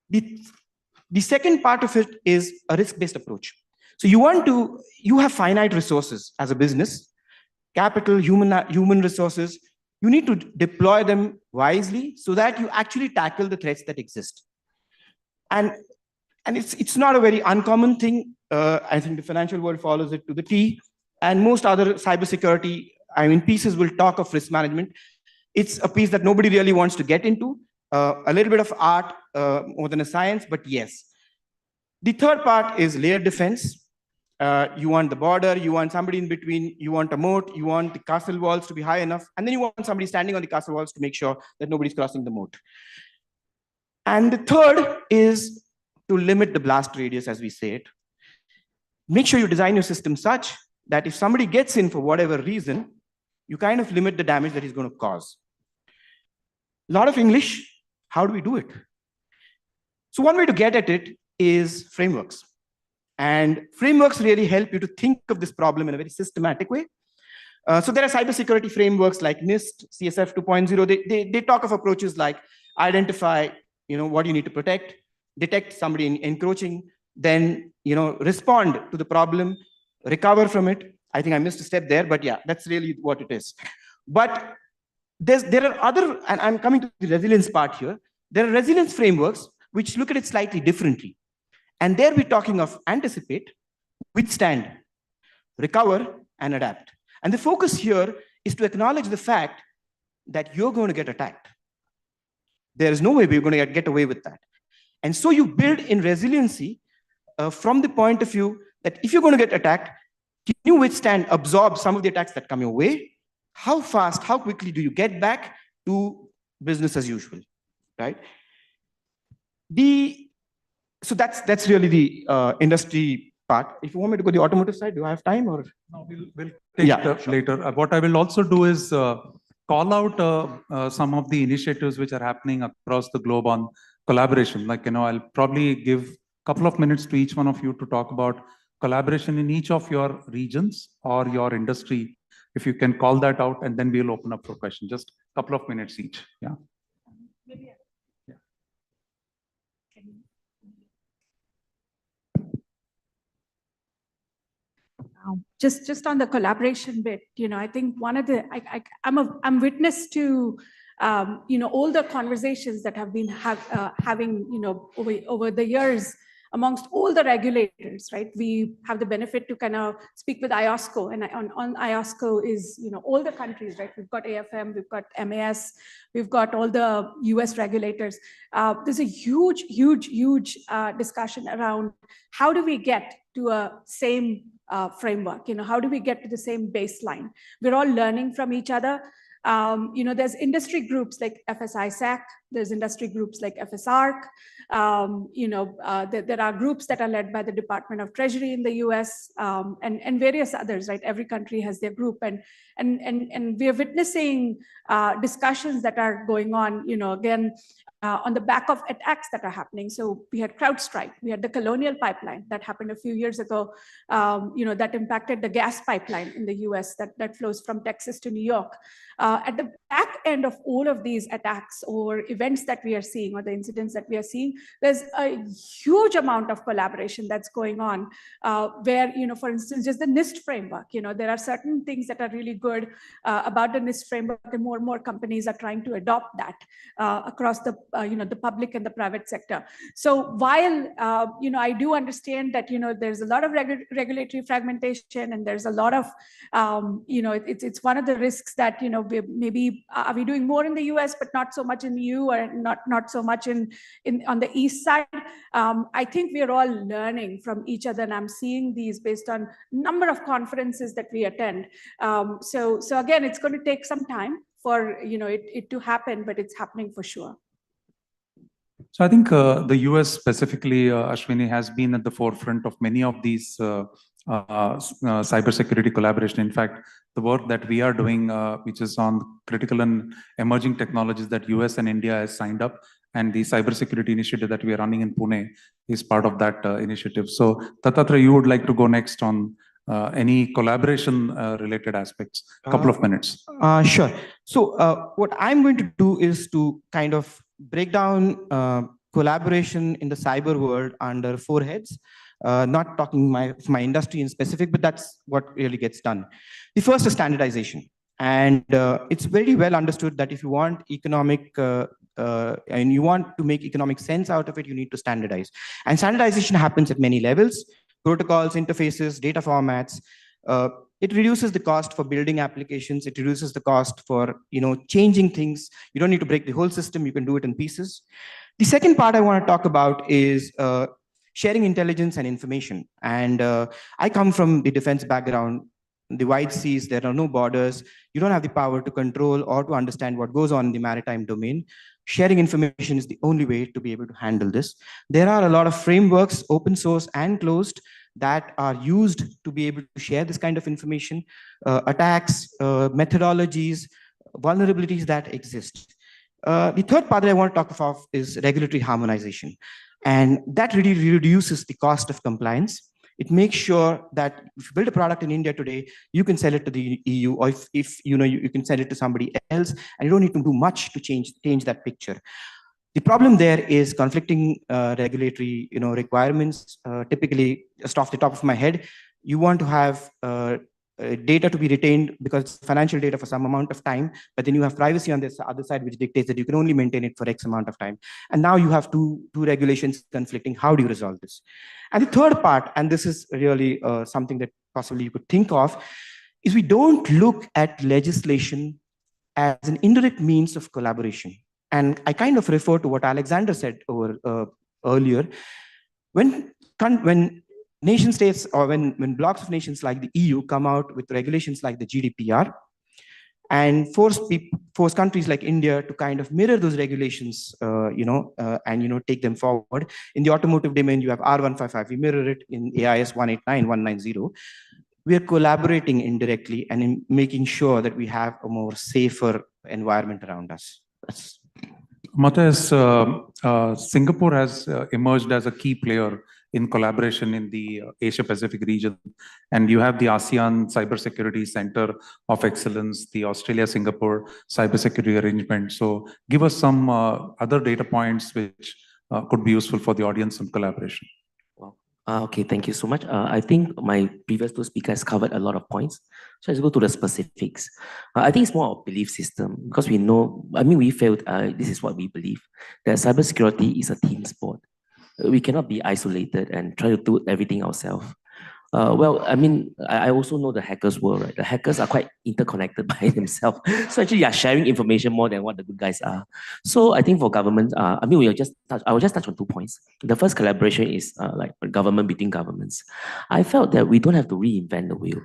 The second part of it is a risk-based approach. So you have finite resources as a business, capital, human resources. You need to deploy them wisely so that you actually tackle the threats that exist. And it's not a very uncommon thing. I think the financial world follows it to the T. And most other cybersecurity, pieces will talk of risk management. It's a piece that nobody really wants to get into. A little bit of art more than a science, but yes. The third part is layered defense. You want the border, you want somebody in between, you want a moat, you want the castle walls to be high enough, and then you want somebody standing on the castle walls to make sure that nobody's crossing the moat. And the third is to limit the blast radius, as we say it. Make sure you design your system such that if somebody gets in for whatever reason, you kind of limit the damage that he's going to cause. A lot of English, how do we do it? So one way to get at it is frameworks. And frameworks really help you to think of this problem in a very systematic way. So there are cybersecurity frameworks like NIST, CSF 2.0. They talk of approaches like identify what you need to protect, detect somebody encroaching, then respond to the problem, recover from it. I think I missed a step there, but yeah, that's really what it is. But there are other, and I'm coming to the resilience part here. There are resilience frameworks which look at it slightly differently. And there we're talking of anticipate, withstand, recover, and adapt. And the focus here is to acknowledge the fact that you're going to get attacked. There is no way we're going to get away with that. And so you build in resiliency from the point of view that if you're going to get attacked, can you withstand, absorb some of the attacks that come your way? How fast, how quickly do you get back to business as usual, right? So that's really the industry part. If you want me to go to the automotive side, do I have time or? No, we'll take it up later. What I will also do is call out some of the initiatives which are happening across the globe on collaboration. Like, I'll probably give a couple of minutes to each one of you to talk about collaboration in each of your regions or your industry. If you can call that out, and then we'll open up for questions. Just a couple of minutes each. Yeah. Just on the collaboration bit, I think one of the I'm witness to all the conversations that have been having over the years amongst all the regulators, right? We have the benefit to kind of speak with IOSCO, and on IOSCO is all the countries, right? We've got AFM, we've got MAS, we've got all the US regulators. There's a huge discussion around how do we get to a same framework? How do we get to the same baseline? We're all learning from each other. There's industry groups like FSISAC, there's industry groups like FSARC. There are groups that are led by the Department of Treasury in the US and various others, right? Every country has their group, and we are witnessing discussions that are going on, again, on the back of attacks that are happening. So we had CrowdStrike, we had the Colonial Pipeline that happened a few years ago, that impacted the gas pipeline in the US that flows from Texas to New York. At the back end of all of these attacks or events that we are seeing, or the incidents that we are seeing, there's a huge amount of collaboration that's going on where, for instance, just the NIST framework, there are certain things that are really good about the NIST framework, and more companies are trying to adopt that across the public and the private sector. So while, I do understand that, there's a lot of regulatory fragmentation, and there's a lot of, it's one of the risks that, maybe are we doing more in the US, but not so much in the EU, you are not so much on the east side. I think we are all learning from each other, and I'm seeing these based on number of conferences that we attend. So again, it's going to take some time for it to happen, but it's happening for sure. So I think the US specifically, Ashwini, has been at the forefront of many of these cybersecurity collaboration. In fact, the work that we are doing, which is on critical and emerging technologies that US and India has signed up, and the cybersecurity initiative that we are running in Pune is part of that initiative. So Dattatreya, you would like to go next on any collaboration related aspects, couple of minutes. Sure. So what I'm going to do is to kind of break down collaboration in the cyber world under 4 heads. Not talking my industry in specific, but that's what really gets done. The first is standardization. And it's very well understood that if you want economic and you want to make economic sense out of it, you need to standardize. And standardization happens at many levels: protocols, interfaces, data formats. It reduces the cost for building applications. It reduces the cost for changing things. You don't need to break the whole system. You can do it in pieces. The second part I want to talk about is sharing intelligence and information. And I come from the defense background. The wide seas, there are no borders. You don't have the power to control or to understand what goes on in the maritime domain. Sharing information is the only way to be able to handle this. There are a lot of frameworks, open source and closed, that are used to be able to share this kind of information, attacks, methodologies, vulnerabilities that exist. The third part that I want to talk about is regulatory harmonization. And that really reduces the cost of compliance. It makes sure that if you build a product in India today, you can sell it to the EU, or if you can sell it to somebody else, and you don't need to do much to change that picture. The problem there is conflicting regulatory requirements. Typically, just off the top of my head, you want to have data to be retained because it's financial data for some amount of time, but then you have privacy on this other side, which dictates that you can only maintain it for X amount of time. And now you have two regulations conflicting. How do you resolve this? And the third part, and this is really something that possibly you could think of, is we don't look at legislation as an indirect means of collaboration. And I kind of refer to what Alexander said earlier. When nation states, or when blocks of nations like the EU come out with regulations like the GDPR and force countries like India to kind of mirror those regulations, and take them forward. In the automotive domain, you have R155. We mirror it in AIS 189, 190. We are collaborating indirectly and in making sure that we have a more safer environment around us. Matthias, Singapore has emerged as a key player in collaboration in the Asia-Pacific region. And you have the ASEAN Cybersecurity Center of Excellence, the Australia-Singapore Cybersecurity Arrangement. So give us some other data points which could be useful for the audience on collaboration. Okay, thank you so much. I think my previous 2 speakers covered a lot of points. So let's go to the specifics. I think it's more of a belief system because we know, we felt this is what we believe, that cybersecurity is a team sport. We cannot be isolated and try to do everything ourselves. I also know the hackers world, right? The hackers are quite interconnected by themselves. So actually, they are sharing information more than what the good guys are. So I think for government, I will just touch on 2 points. The first collaboration is like government between governments. I felt that we don't have to reinvent the wheel.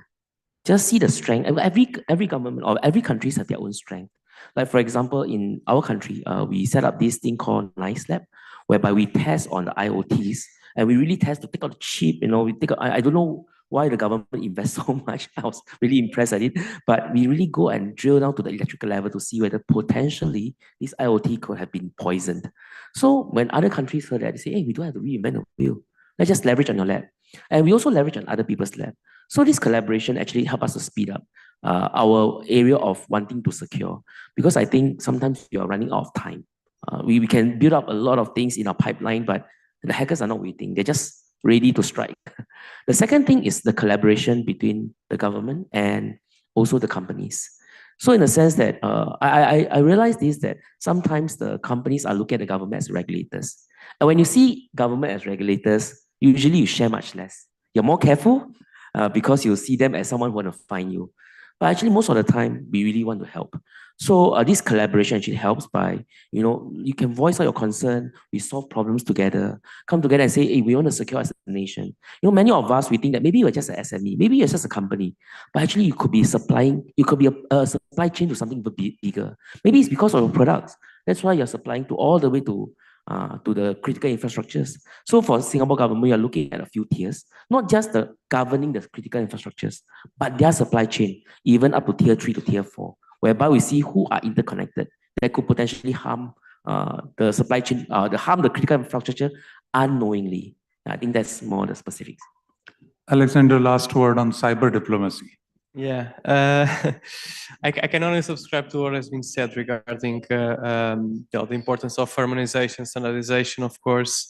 Just see the strength. Every government or every country has their own strength. Like for example, in our country, we set up this thing called NICE Lab, whereby we test on the IoTs. And we really test to take out the chip, I don't know why the government invests so much. I was really impressed at it. But we really go and drill down to the electrical level to see whether potentially this IoT could have been poisoned. So when other countries heard that, they say, hey, we don't have to reinvent the wheel. Let's just leverage on your lab. And we also leverage on other people's lab. So this collaboration actually helps us to speed up our area of wanting to secure. Because I think sometimes you are running out of time. We can build up a lot of things in our pipeline, but the hackers are not waiting. They're just ready to strike. The second thing is the collaboration between the government and also the companies. So in a sense that I realize this, that sometimes the companies are looking at the government as regulators. And when you see government as regulators, usually you share much less. You're more careful because you see them as someone who want to fine you. But actually, most of the time, we really want to help. So this collaboration actually helps by, you can voice out your concern, we solve problems together, come together and say, hey, we want to secure as a nation. Many of us, we think that maybe you're just an SME, maybe you're just a company, but actually you could be a supply chain to something bigger. Maybe it's because of your products. That's why you're supplying to all the way to the critical infrastructures. So for Singapore government, we are looking at a few tiers, not just the governing the critical infrastructures, but their supply chain, even up to tier 3 to tier 4, whereby we see who are interconnected that could potentially harm the supply chain, harm the critical infrastructure unknowingly. I think that's more the specifics. Alexander, last word on cyber diplomacy. Yeah, I can only subscribe to what has been said regarding the importance of harmonization, standardization, of course.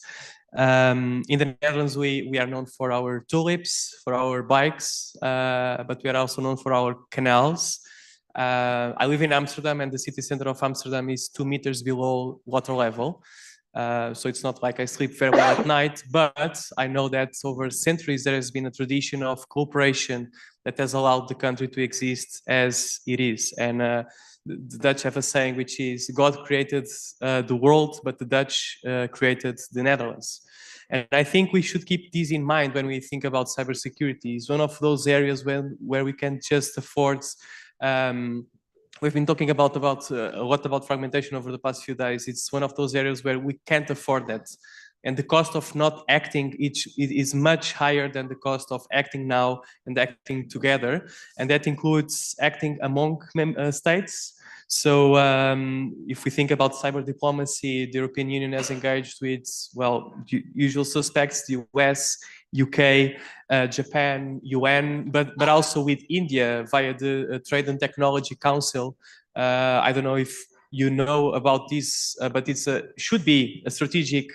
In the Netherlands, we are known for our tulips, for our bikes, but we are also known for our canals. I live in Amsterdam, and the city center of Amsterdam is 2 meters below water level. So it's not like I sleep very well at night, but I know that over centuries there has been a tradition of cooperation that has allowed the country to exist as it is. And the Dutch have a saying which is, God created the world, but the Dutch created the Netherlands. And I think we should keep this in mind when we think about cybersecurity. It's one of those areas where we can just afford. We've been talking about a lot about fragmentation over the past few days. It's one of those areas where we can't afford that. And the cost of not acting is much higher than the cost of acting now and acting together. And that includes acting among states. So if we think about cyber diplomacy, the European Union has engaged with, well, usual suspects, the US, UK, Japan, UN, but also with India via the Trade and Technology Council. I don't know if you know about this, but it's should be a strategic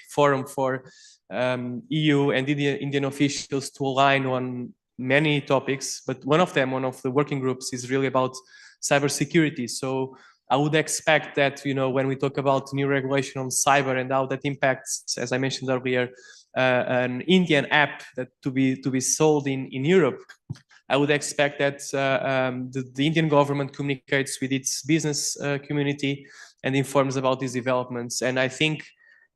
forum for EU and Indian officials to align on many topics. But one of the working groups is really about cybersecurity. So I would expect that, when we talk about new regulation on cyber and how that impacts, as I mentioned earlier, an Indian app that to be sold in Europe, I would expect that the Indian government communicates with its business community and informs about these developments. And I think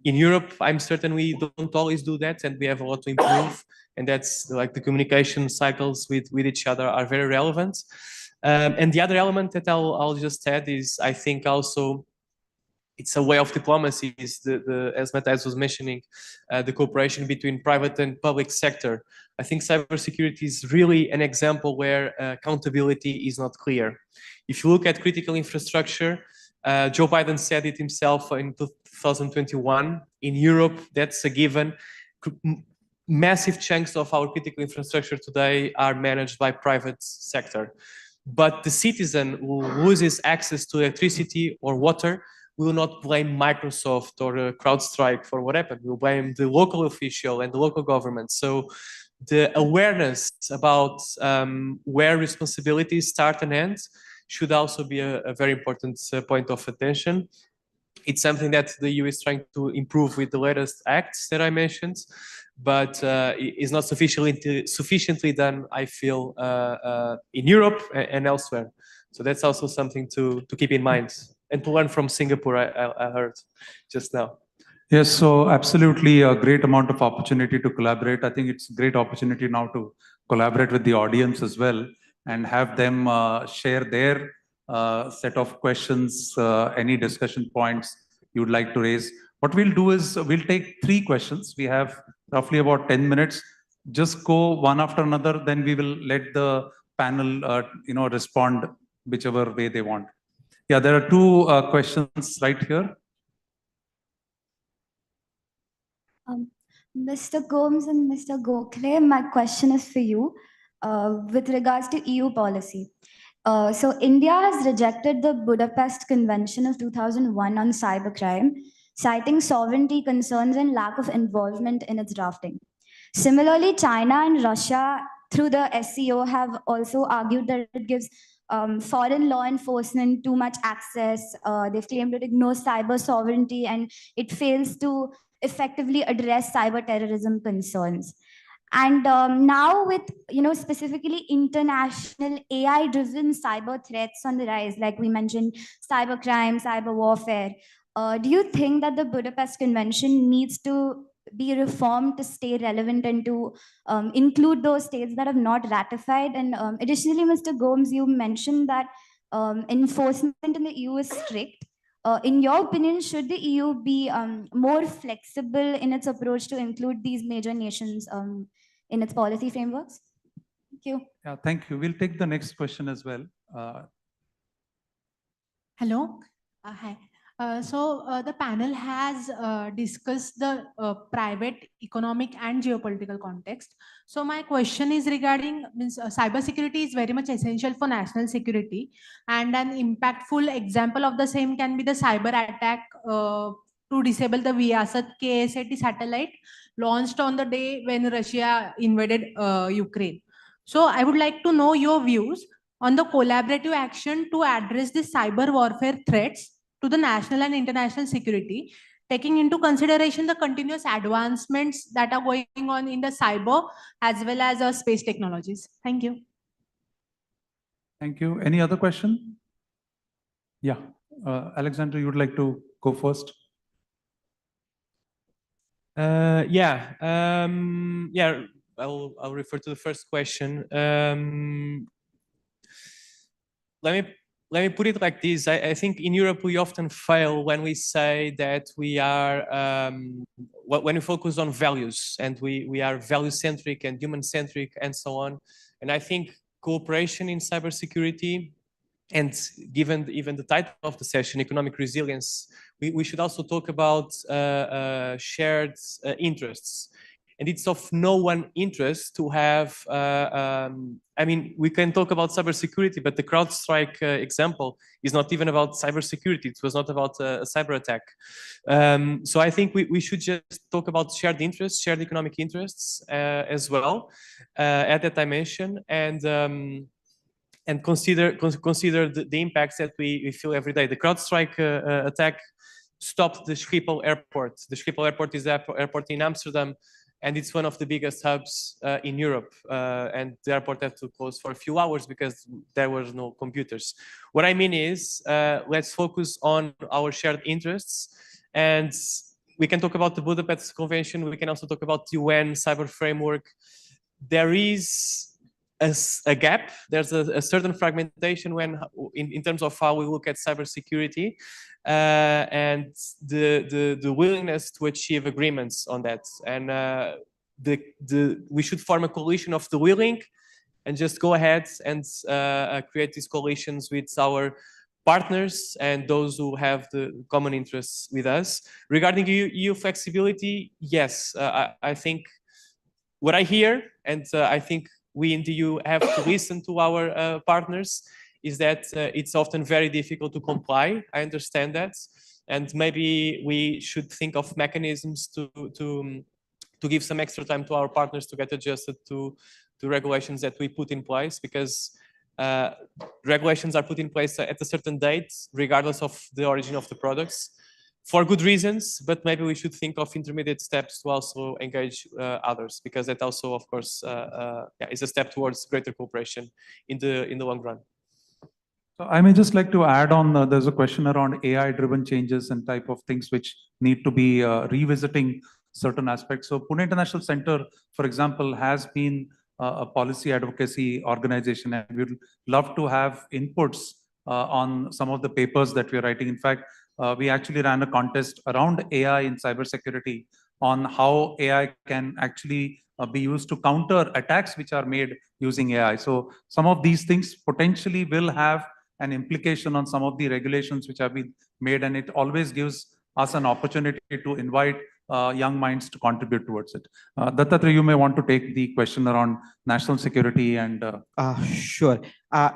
in Europe, I'm certain we don't always do that, and we have a lot to improve. And that's like the communication cycles with each other are very relevant. And the other element that I'll just add is, I think also it's a way of diplomacy, is as Matthias was mentioning, the cooperation between private and public sector. I think cybersecurity is really an example where accountability is not clear. If you look at critical infrastructure, Joe Biden said it himself in 2021. In Europe, that's a given. Massive chunks of our critical infrastructure today are managed by private sector. But the citizen who loses access to electricity or water will not blame Microsoft or CrowdStrike for what happened. We'll blame the local official and the local government. So the awareness about where responsibilities start and end should also be a very important point of attention. It's something that the EU is trying to improve with the latest acts that I mentioned, but is not sufficiently done, I feel, in Europe and elsewhere. So that's also something to keep in mind and to learn from Singapore, I heard just now. Yes, so absolutely a great amount of opportunity to collaborate. I think it's a great opportunity now to collaborate with the audience as well and have them share their set of questions, any discussion points you'd like to raise. What we'll do is we'll take 3 questions. We have roughly about 10 minutes. Just go one after another, then we will let the panel respond whichever way they want. Yeah, there are 2 questions right here. Mr. Gomes and Mr. Gokhale, my question is for you with regards to EU policy. So India has rejected the Budapest Convention of 2001 on cybercrime, citing sovereignty concerns and lack of involvement in its drafting. Similarly, China and Russia, through the SCO, have also argued that it gives foreign law enforcement too much access. They've claimed it ignores cyber sovereignty and it fails to effectively address cyber terrorism concerns. And now with, specifically international AI-driven cyber threats on the rise, like we mentioned, cybercrime, cyber warfare, do you think that the Budapest Convention needs to be reformed to stay relevant and to include those states that have not ratified? And additionally, Mr. Gomes, you mentioned that enforcement in the EU is strict. In your opinion, should the EU be more flexible in its approach to include these major nations in its policy frameworks? Thank you. Yeah, thank you. We'll take the next question as well. Hello. Hi. The panel has discussed the private, economic, and geopolitical context. So my question is regarding cybersecurity is very much essential for national security, and an impactful example of the same can be the cyber attack to disable the Viasat KSAT satellite launched on the day when Russia invaded Ukraine. So I would like to know your views on the collaborative action to address the cyber warfare threats to the national and international security, taking into consideration the continuous advancements that are going on in the cyber as well as space technologies. Thank you. Thank you. Any other question? Yeah, Alexander, you would like to go first? I'll refer to the first question. Let me put it like this. I think in Europe we often fail when we say that we are when we focus on values and we are value-centric and human-centric and so on. And I think cooperation in cybersecurity, and given even the title of the session, economic resilience, we should also talk about shared interests. And it's of no one interest to have, I mean, we can talk about cybersecurity, but the CrowdStrike example is not even about cybersecurity. It was not about a cyber attack. So I think we should just talk about shared interests, shared economic interests as well at that dimension, and consider the impacts that we feel every day. The CrowdStrike attack stopped the Schiphol airport. The Schiphol airport is the airport in Amsterdam, and it's one of the biggest hubs in Europe. And the airport had to close for a few hours because there were no computers. What I mean is, let's focus on our shared interests. And we can talk about the Budapest Convention. We can also talk about the UN cyber framework. There is a gap. There's a certain fragmentation when, in terms of how we look at cybersecurity. And the willingness to achieve agreements on that, and we should form a coalition of the willing, and just go ahead and create these coalitions with our partners and those who have the common interests with us. Regarding EU flexibility, yes, I think what I hear, and I think we in the EU have to listen to our partners, is that it's often very difficult to comply. I understand that. And maybe we should think of mechanisms to give some extra time to our partners to get adjusted to regulations that we put in place, because regulations are put in place at a certain date, regardless of the origin of the products, for good reasons, but maybe we should think of intermediate steps to also engage others, because that also, of course, is a step towards greater cooperation in the long run. So I may just like to add on, there's a question around AI-driven changes and type of things which need to be revisiting certain aspects. So Pune International Center, for example, has been a policy advocacy organization, and we'd love to have inputs on some of the papers that we're writing. In fact, we actually ran a contest around AI in cybersecurity on how AI can actually be used to counter attacks which are made using AI. So some of these things potentially will have an implication on some of the regulations which have been made, and it always gives us an opportunity to invite young minds to contribute towards it. Dattatreya, you may want to take the question around national security and... Sure.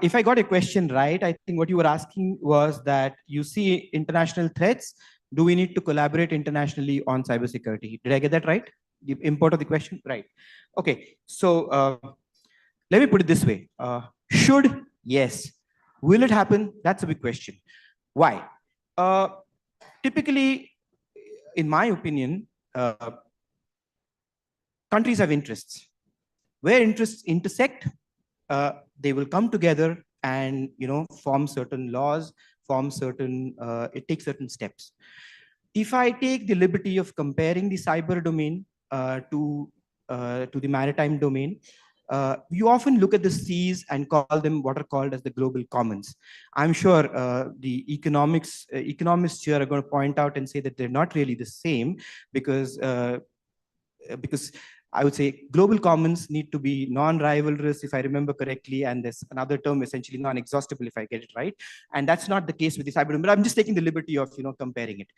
If I got a question right, I think what you were asking was that you see international threats. Do we need to collaborate internationally on cybersecurity? Did I get that right? The import of the question? Right. Okay. So let me put it this way. Should? Yes. Will it happen? That's a big question. Why? Typically, in my opinion, countries have interests. Where interests intersect, they will come together and form certain laws, it takes certain steps. If I take the liberty of comparing the cyber domain to the maritime domain, you often look at the seas and call them what are called as the global commons. I'm sure the economists here are going to point out and say that they're not really the same, because I would say global commons need to be non-rivalrous, if I remember correctly, and there's another term, essentially non-exhaustible, if I get it right. And that's not the case with the cyber domain, but I'm just taking the liberty of comparing it.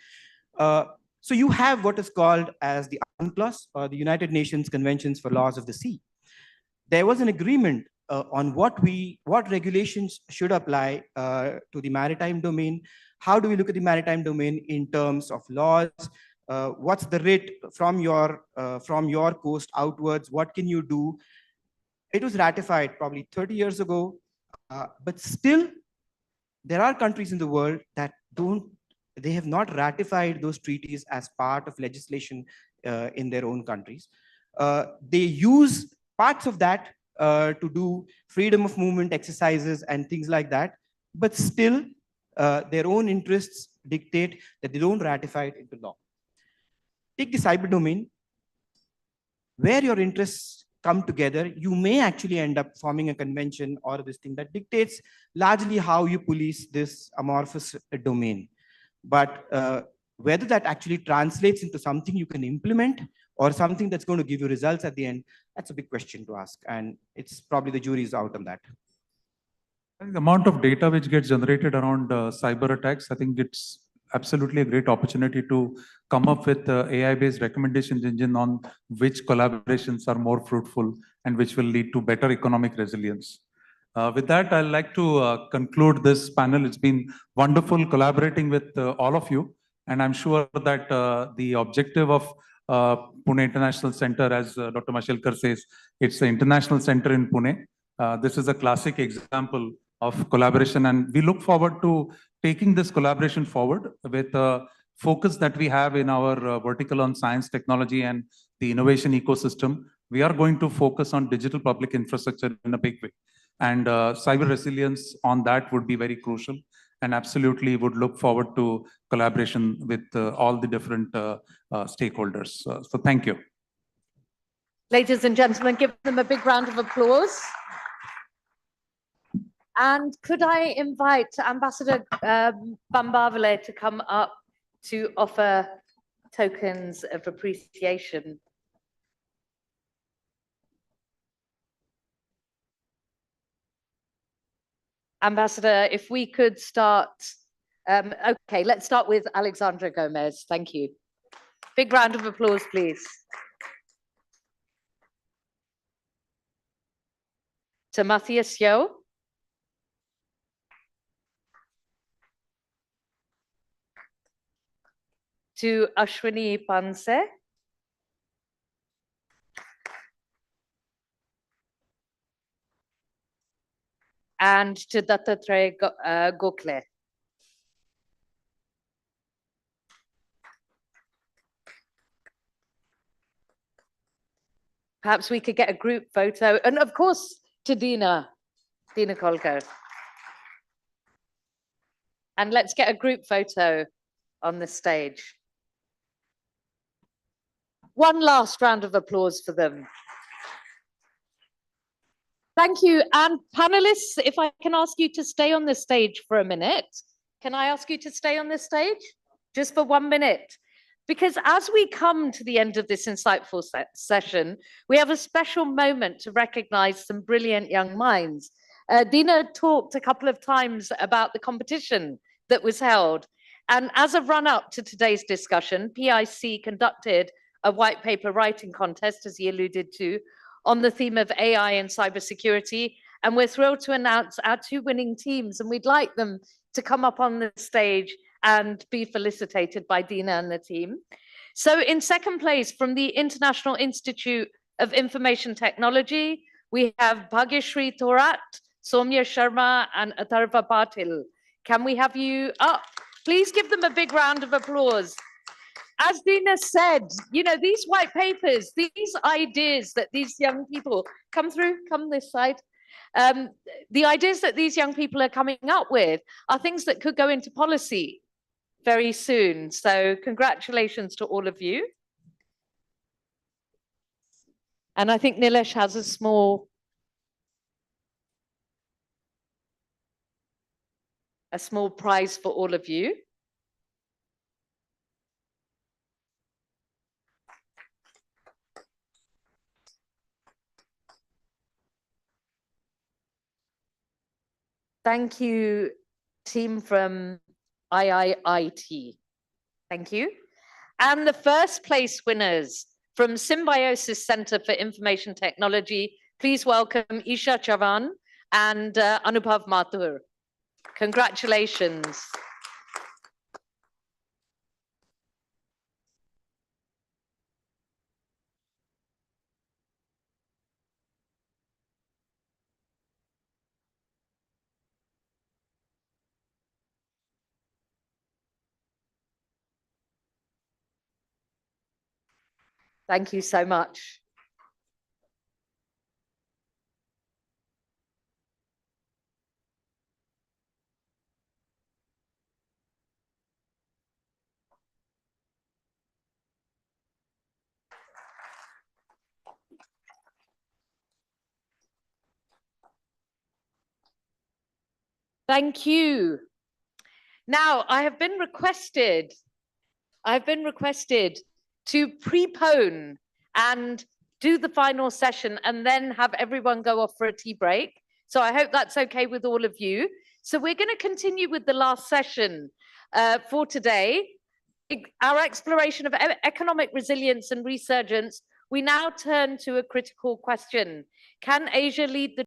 So you have what is called as the UNCLOS, or the United Nations Conventions for Laws of the Sea. There was an agreement on what regulations should apply to the maritime domain. How do we look at the maritime domain in terms of laws? What's the rate from your coast outwards? What can you do? It was ratified probably 30 years ago, but still there are countries in the world that they have not ratified those treaties as part of legislation in their own countries. They use parts of that to do freedom of movement exercises and things like that, but still their own interests dictate that they don't ratify it into law. Take the cyber domain. Where your interests come together, you may actually end up forming a convention or this thing that dictates largely how you police this amorphous domain. But whether that actually translates into something you can implement or something that's going to give you results at the end, that's a big question to ask. And it's probably the jury's out on that. I think the amount of data which gets generated around cyber attacks, I think it's absolutely a great opportunity to come up with AI-based recommendations engine on which collaborations are more fruitful and which will lead to better economic resilience. With that, I'd like to conclude this panel. It's been wonderful collaborating with all of you. And I'm sure that the objective of Pune International Center, as Dr. Mashelkar says, it's an international center in Pune. This is a classic example of collaboration, and we look forward to taking this collaboration forward with a focus that we have in our vertical on science, technology, and the innovation ecosystem. We are going to focus on digital public infrastructure in a big way. And cyber resilience on that would be very crucial, and absolutely would look forward to collaboration with all the different stakeholders. So thank you. Ladies and gentlemen, give them a big round of applause. And could I invite Ambassador Bambavale to come up to offer tokens of appreciation? Ambassador, if we could start, okay, let's start with Alexandra Gomez. Thank you. Big round of applause, please. To Matthias Yo. To Ashwini Panse. And to Dattatreya Gokhale. Perhaps we could get a group photo. And of course, to Dina Kolkar. And let's get a group photo on the stage. One last round of applause for them. Thank you. And panelists, if I can ask you to stay on the stage for a minute. Can I ask you to stay on this stage just for 1 minute? Because as we come to the end of this insightful session, we have a special moment to recognize some brilliant young minds. Dina talked a couple of times about the competition that was held. And as a run-up to today's discussion, PIC conducted a white paper writing contest, as he alluded to, on the theme of AI and cybersecurity. And we're thrilled to announce our 2 winning teams, and we'd like them to come up on the stage and be felicitated by Dina and the team. So in second place, from the International Institute of Information Technology, we have Bhagyashree Thorat, Soumya Sharma, and Atharva Patil. Can we have you up? Please give them a big round of applause. as Dina said, you know, these white papers, these ideas that these young people come this side. The ideas that these young people are coming up with are things that could go into policy very soon. So congratulations to all of you. And I think Nilesh has a small prize for all of you. Thank you, team from IIIT. Thank you. And the first place winners from Symbiosis Center for Information Technology, please welcome Isha Chavan and Anubhav Mathur. Congratulations. Thank you so much. Thank you. Now, I have been requested to prepone and do the final session and then have everyone go off for a tea break. So I hope that's okay with all of you. So we're going to continue with the last session for today. Our exploration of economic resilience and resurgence. We now turn to a critical question. Can Asia lead the